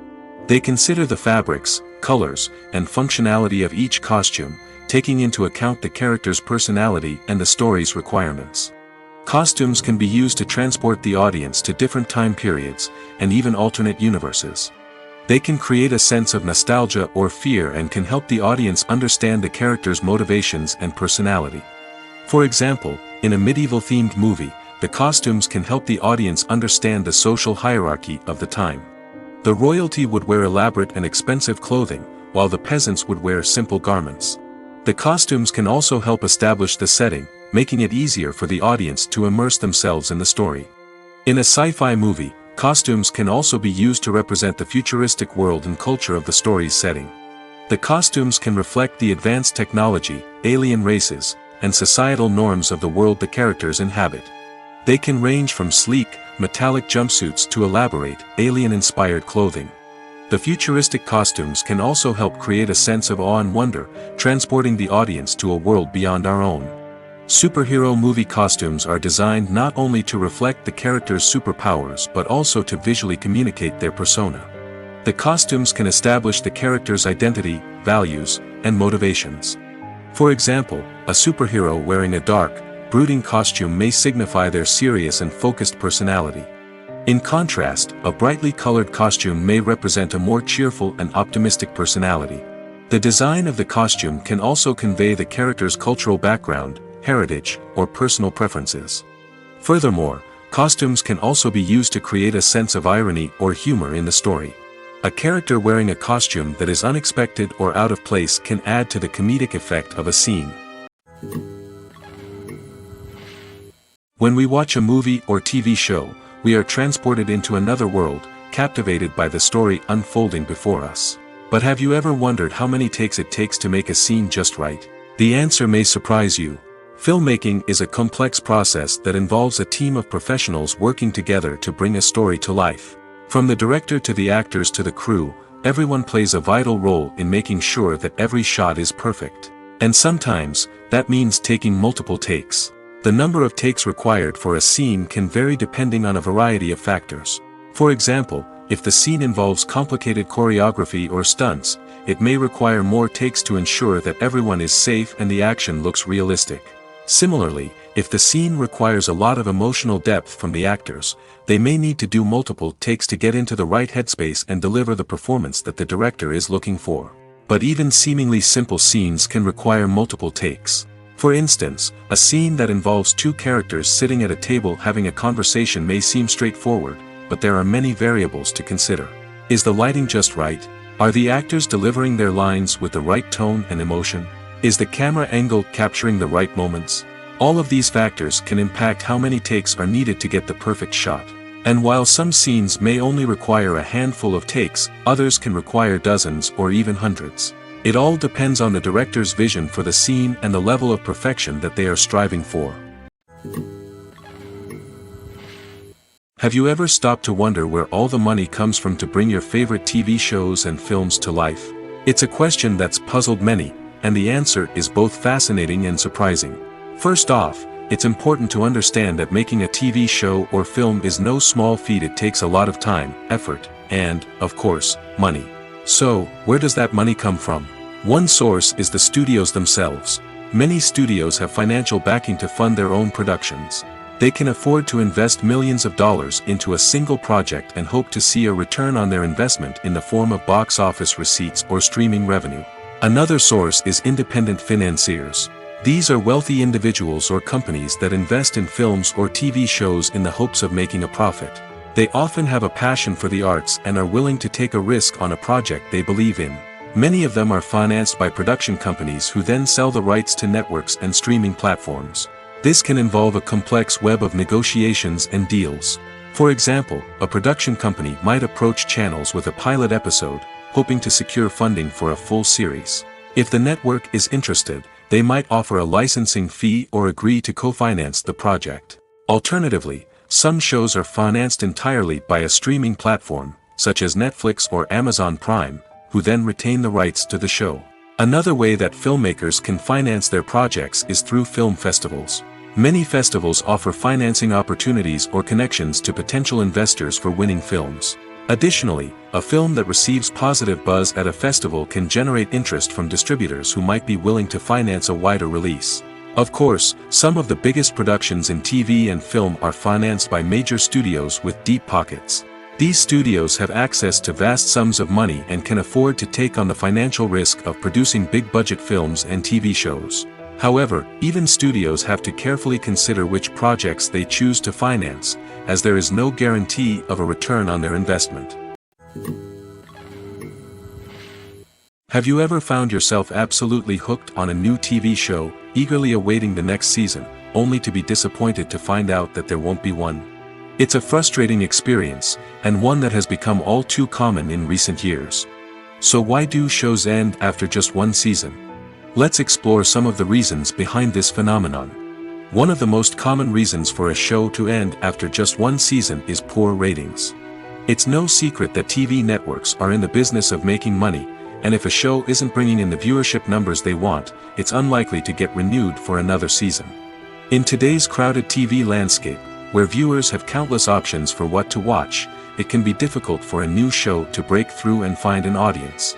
[SPEAKER 2] They consider the fabrics, colors, and functionality of each costume, taking into account the character's personality and the story's requirements. Costumes can be used to transport the audience to different time periods, and even alternate universes. They can create a sense of nostalgia or fear and can help the audience understand the character's motivations and personality. For example, in a medieval-themed movie, the costumes can help the audience understand the social hierarchy of the time. The royalty would wear elaborate and expensive clothing, while the peasants would wear simple garments. The costumes can also help establish the setting, making it easier for the audience to immerse themselves in the story. In a sci-fi movie, costumes can also be used to represent the futuristic world and culture of the story's setting. The costumes can reflect the advanced technology, alien races, and societal norms of the world the characters inhabit. They can range from sleek, metallic jumpsuits to elaborate, alien-inspired clothing. The futuristic costumes can also help create a sense of awe and wonder, transporting the audience to a world beyond our own. Superhero movie costumes are designed not only to reflect the character's superpowers but also to visually communicate their persona. The costumes can establish the character's identity, values, and motivations. For example, a superhero wearing a dark, brooding costume may signify their serious and focused personality. In contrast, a brightly colored costume may represent a more cheerful and optimistic personality. The design of the costume can also convey the character's cultural background, heritage, or personal preferences. Furthermore, costumes can also be used to create a sense of irony or humor in the story. A character wearing a costume that is unexpected or out of place can add to the comedic effect of a scene. When we watch a movie or TV show, we are transported into another world, captivated by the story unfolding before us. But have you ever wondered how many takes it takes to make a scene just right? The answer may surprise you. Filmmaking is a complex process that involves a team of professionals working together to bring a story to life. From the director to the actors to the crew, everyone plays a vital role in making sure that every shot is perfect. And sometimes, that means taking multiple takes. The number of takes required for a scene can vary depending on a variety of factors. For example, if the scene involves complicated choreography or stunts, it may require more takes to ensure that everyone is safe and the action looks realistic. Similarly, if the scene requires a lot of emotional depth from the actors, they may need to do multiple takes to get into the right headspace and deliver the performance that the director is looking for. But even seemingly simple scenes can require multiple takes. For instance, a scene that involves two characters sitting at a table having a conversation may seem straightforward, but there are many variables to consider. Is the lighting just right? Are the actors delivering their lines with the right tone and emotion? Is the camera angle capturing the right moments? All of these factors can impact how many takes are needed to get the perfect shot. And while some scenes may only require a handful of takes, others can require dozens or even hundreds. It all depends on the director's vision for the scene and the level of perfection that they are striving for. Have you ever stopped to wonder where all the money comes from to bring your favorite TV shows and films to life? It's a question that's puzzled many, and the answer is both fascinating and surprising. First off, it's important to understand that making a TV show or film is no small feat. It takes a lot of time, effort, and, of course, money. So, where does that money come from? One source is the studios themselves. Many studios have financial backing to fund their own productions. They can afford to invest millions of dollars into a single project and hope to see a return on their investment in the form of box office receipts or streaming revenue. Another source is independent financiers. These are wealthy individuals or companies that invest in films or TV shows in the hopes of making a profit. They often have a passion for the arts and are willing to take a risk on a project they believe in. Many of them are financed by production companies who then sell the rights to networks and streaming platforms. This can involve a complex web of negotiations and deals. For example, a production company might approach channels with a pilot episode, hoping to secure funding for a full series. If the network is interested, they might offer a licensing fee or agree to co-finance the project. Alternatively, some shows are financed entirely by a streaming platform, such as Netflix or Amazon Prime, who then retain the rights to the show. Another way that filmmakers can finance their projects is through film festivals. Many festivals offer financing opportunities or connections to potential investors for winning films. Additionally, a film that receives positive buzz at a festival can generate interest from distributors who might be willing to finance a wider release. Of course, some of the biggest productions in TV and film are financed by major studios with deep pockets. These studios have access to vast sums of money and can afford to take on the financial risk of producing big-budget films and TV shows. However, even studios have to carefully consider which projects they choose to finance, as there is no guarantee of a return on their investment. Have you ever found yourself absolutely hooked on a new TV show, eagerly awaiting the next season, only to be disappointed to find out that there won't be one? It's a frustrating experience, and one that has become all too common in recent years. So why do shows end after just one season? Let's explore some of the reasons behind this phenomenon. One of the most common reasons for a show to end after just one season is poor ratings. It's no secret that TV networks are in the business of making money, and if a show isn't bringing in the viewership numbers they want, it's unlikely to get renewed for another season. In today's crowded TV landscape, where viewers have countless options for what to watch, it can be difficult for a new show to break through and find an audience.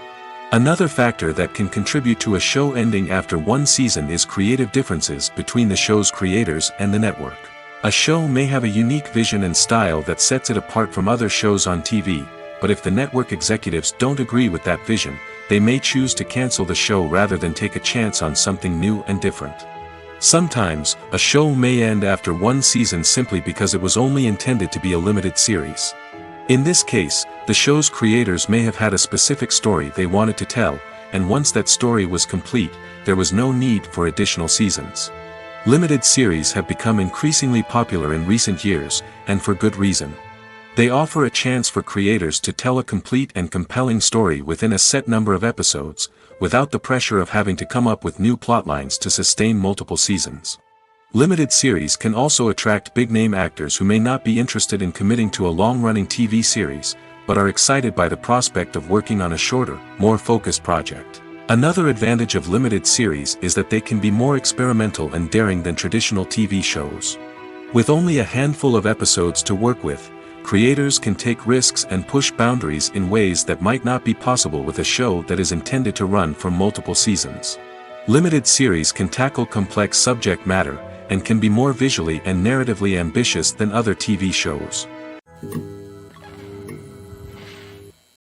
[SPEAKER 2] Another factor that can contribute to a show ending after one season is creative differences between the show's creators and the network. A show may have a unique vision and style that sets it apart from other shows on TV, but if the network executives don't agree with that vision, they may choose to cancel the show rather than take a chance on something new and different. Sometimes, a show may end after one season simply because it was only intended to be a limited series. In this case, the show's creators may have had a specific story they wanted to tell, and once that story was complete, there was no need for additional seasons. Limited series have become increasingly popular in recent years, and for good reason. They offer a chance for creators to tell a complete and compelling story within a set number of episodes, without the pressure of having to come up with new plotlines to sustain multiple seasons. Limited series can also attract big-name actors who may not be interested in committing to a long-running TV series, but are excited by the prospect of working on a shorter, more focused project. Another advantage of limited series is that they can be more experimental and daring than traditional TV shows. With only a handful of episodes to work with, creators can take risks and push boundaries in ways that might not be possible with a show that is intended to run for multiple seasons. Limited series can tackle complex subject matter, and can be more visually and narratively ambitious than other TV shows.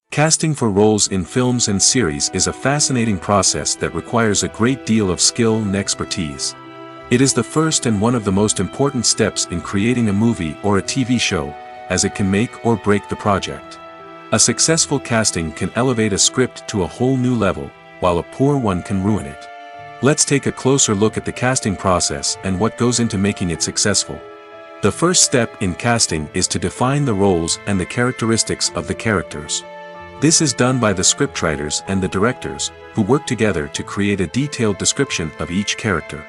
[SPEAKER 2] Casting for roles in films and series is a fascinating process that requires a great deal of skill and expertise. It is the first and one of the most important steps in creating a movie or a TV show, as it can make or break the project. A successful casting can elevate a script to a whole new level, while a poor one can ruin it. Let's take a closer look at the casting process and what goes into making it successful. The first step in casting is to define the roles and the characteristics of the characters. This is done by the scriptwriters and the directors, who work together to create a detailed description of each character.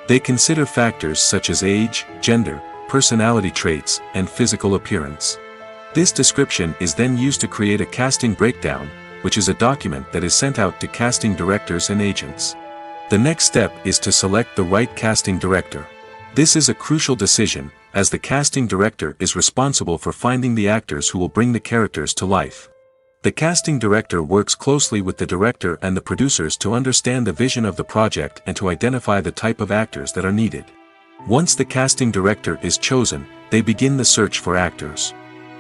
[SPEAKER 2] They consider factors such as age, gender, personality traits, and physical appearance. This description is then used to create a casting breakdown, which is a document that is sent out to casting directors and agents. The next step is to select the right casting director. This is a crucial decision, as the casting director is responsible for finding the actors who will bring the characters to life. The casting director works closely with the director and the producers to understand the vision of the project and to identify the type of actors that are needed. Once the casting director is chosen, they begin the search for actors.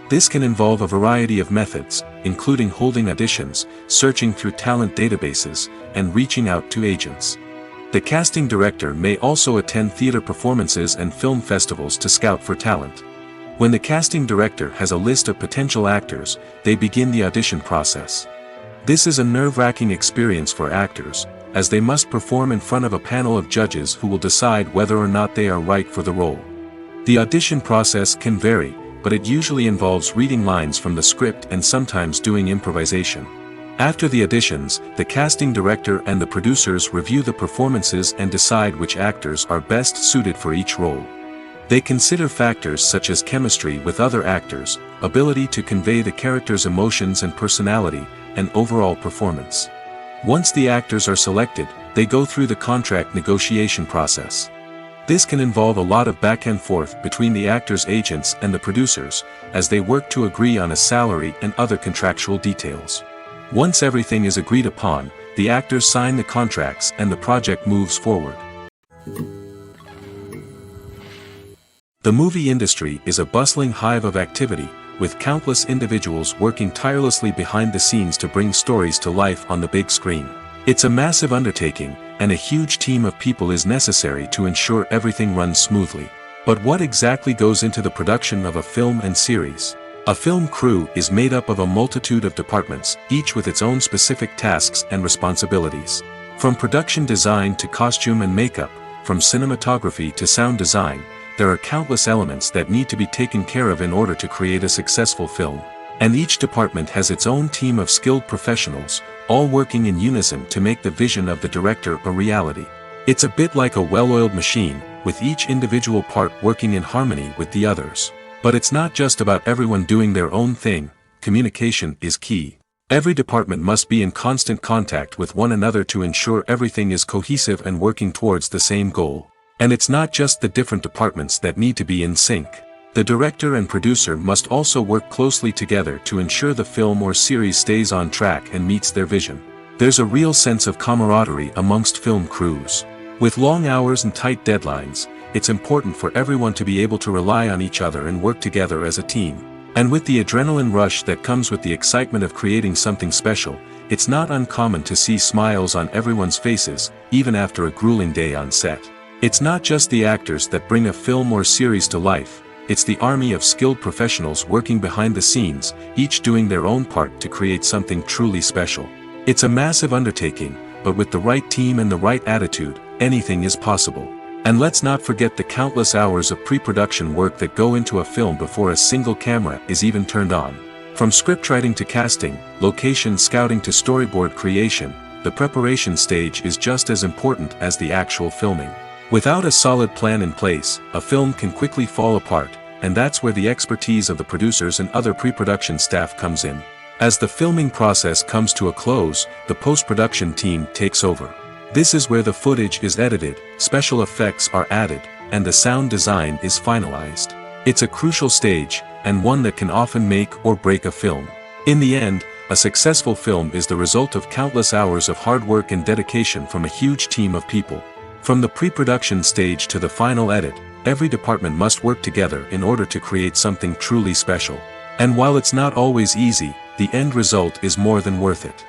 [SPEAKER 2] This can involve a variety of methods, including holding auditions, searching through talent databases, and reaching out to agents. The casting director may also attend theater performances and film festivals to scout for talent. When the casting director has a list of potential actors, they begin the audition process. This is a nerve-wracking experience for actors, as they must perform in front of a panel of judges who will decide whether or not they are right for the role. The audition process can vary, but it usually involves reading lines from the script and sometimes doing improvisation. After the auditions, the casting director and the producers review the performances and decide which actors are best suited for each role. They consider factors such as chemistry with other actors, ability to convey the character's emotions and personality, and overall performance. Once the actors are selected, they go through the contract negotiation process. This can involve a lot of back and forth between the actors' agents and the producers, as they work to agree on a salary and other contractual details. Once everything is agreed upon, the actors sign the contracts and the project moves forward. The movie industry is a bustling hive of activity, with countless individuals working tirelessly behind the scenes to bring stories to life on the big screen. It's a massive undertaking, and a huge team of people is necessary to ensure everything runs smoothly. But what exactly goes into the production of a film and series? A film crew is made up of a multitude of departments, each with its own specific tasks and responsibilities. From production design to costume and makeup, from cinematography to sound design, there are countless elements that need to be taken care of in order to create a successful film. And each department has its own team of skilled professionals, all working in unison to make the vision of the director a reality. It's a bit like a well-oiled machine, with each individual part working in harmony with the others. But it's not just about everyone doing their own thing. Communication is key. Every department must be in constant contact with one another to ensure everything is cohesive and working towards the same goal. And it's not just the different departments that need to be in sync. The director and producer must also work closely together to ensure the film or series stays on track and meets their vision. There's a real sense of camaraderie amongst film crews. With long hours and tight deadlines, it's important for everyone to be able to rely on each other and work together as a team. And with the adrenaline rush that comes with the excitement of creating something special, it's not uncommon to see smiles on everyone's faces, even after a grueling day on set. It's not just the actors that bring a film or series to life, it's the army of skilled professionals working behind the scenes, each doing their own part to create something truly special. It's a massive undertaking, but with the right team and the right attitude, anything is possible. And let's not forget the countless hours of pre-production work that go into a film before a single camera is even turned on. From scriptwriting to casting, location scouting to storyboard creation, the preparation stage is just as important as the actual filming. Without a solid plan in place, a film can quickly fall apart, and that's where the expertise of the producers and other pre-production staff comes in. As the filming process comes to a close, the post-production team takes over. This is where the footage is edited, special effects are added, and the sound design is finalized. It's a crucial stage, and one that can often make or break a film. In the end, a successful film is the result of countless hours of hard work and dedication from a huge team of people. From the pre-production stage to the final edit, every department must work together in order to create something truly special. And while it's not always easy, the end result is more than worth it.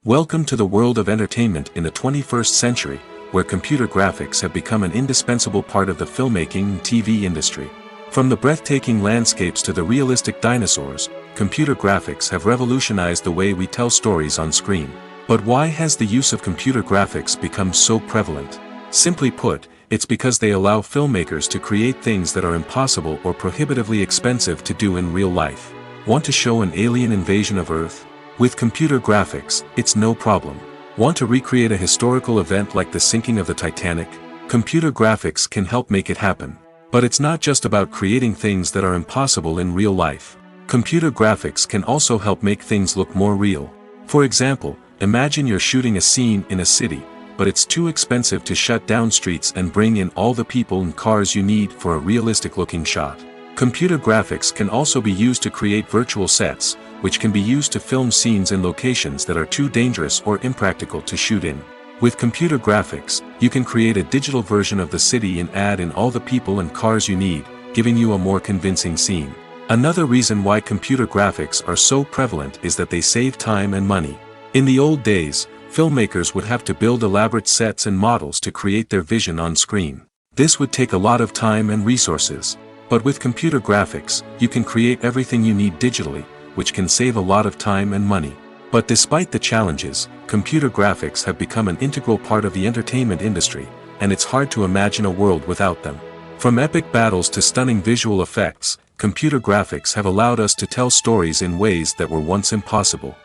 [SPEAKER 2] Welcome to the world of entertainment in the 21st century, where computer graphics have become an indispensable part of the filmmaking and TV industry. From the breathtaking landscapes to the realistic dinosaurs, computer graphics have revolutionized the way we tell stories on screen. But why has the use of computer graphics become so prevalent? Simply put, it's because they allow filmmakers to create things that are impossible or prohibitively expensive to do in real life. Want to show an alien invasion of Earth? With computer graphics, it's no problem. Want to recreate a historical event like the sinking of the Titanic? Computer graphics can help make it happen. But it's not just about creating things that are impossible in real life. Computer graphics can also help make things look more real. For example, imagine you're shooting a scene in a city, but it's too expensive to shut down streets and bring in all the people and cars you need for a realistic-looking shot. Computer graphics can also be used to create virtual sets, which can be used to film scenes in locations that are too dangerous or impractical to shoot in. With computer graphics, you can create a digital version of the city and add in all the people and cars you need, giving you a more convincing scene. Another reason why computer graphics are so prevalent is that they save time and money. In the old days, filmmakers would have to build elaborate sets and models to create their vision on screen. This would take a lot of time and resources. But with computer graphics, you can create everything you need digitally, which can save a lot of time and money. But despite the challenges, computer graphics have become an integral part of the entertainment industry, and it's hard to imagine a world without them. From epic battles to stunning visual effects, computer graphics have allowed us to tell stories in ways that were once impossible.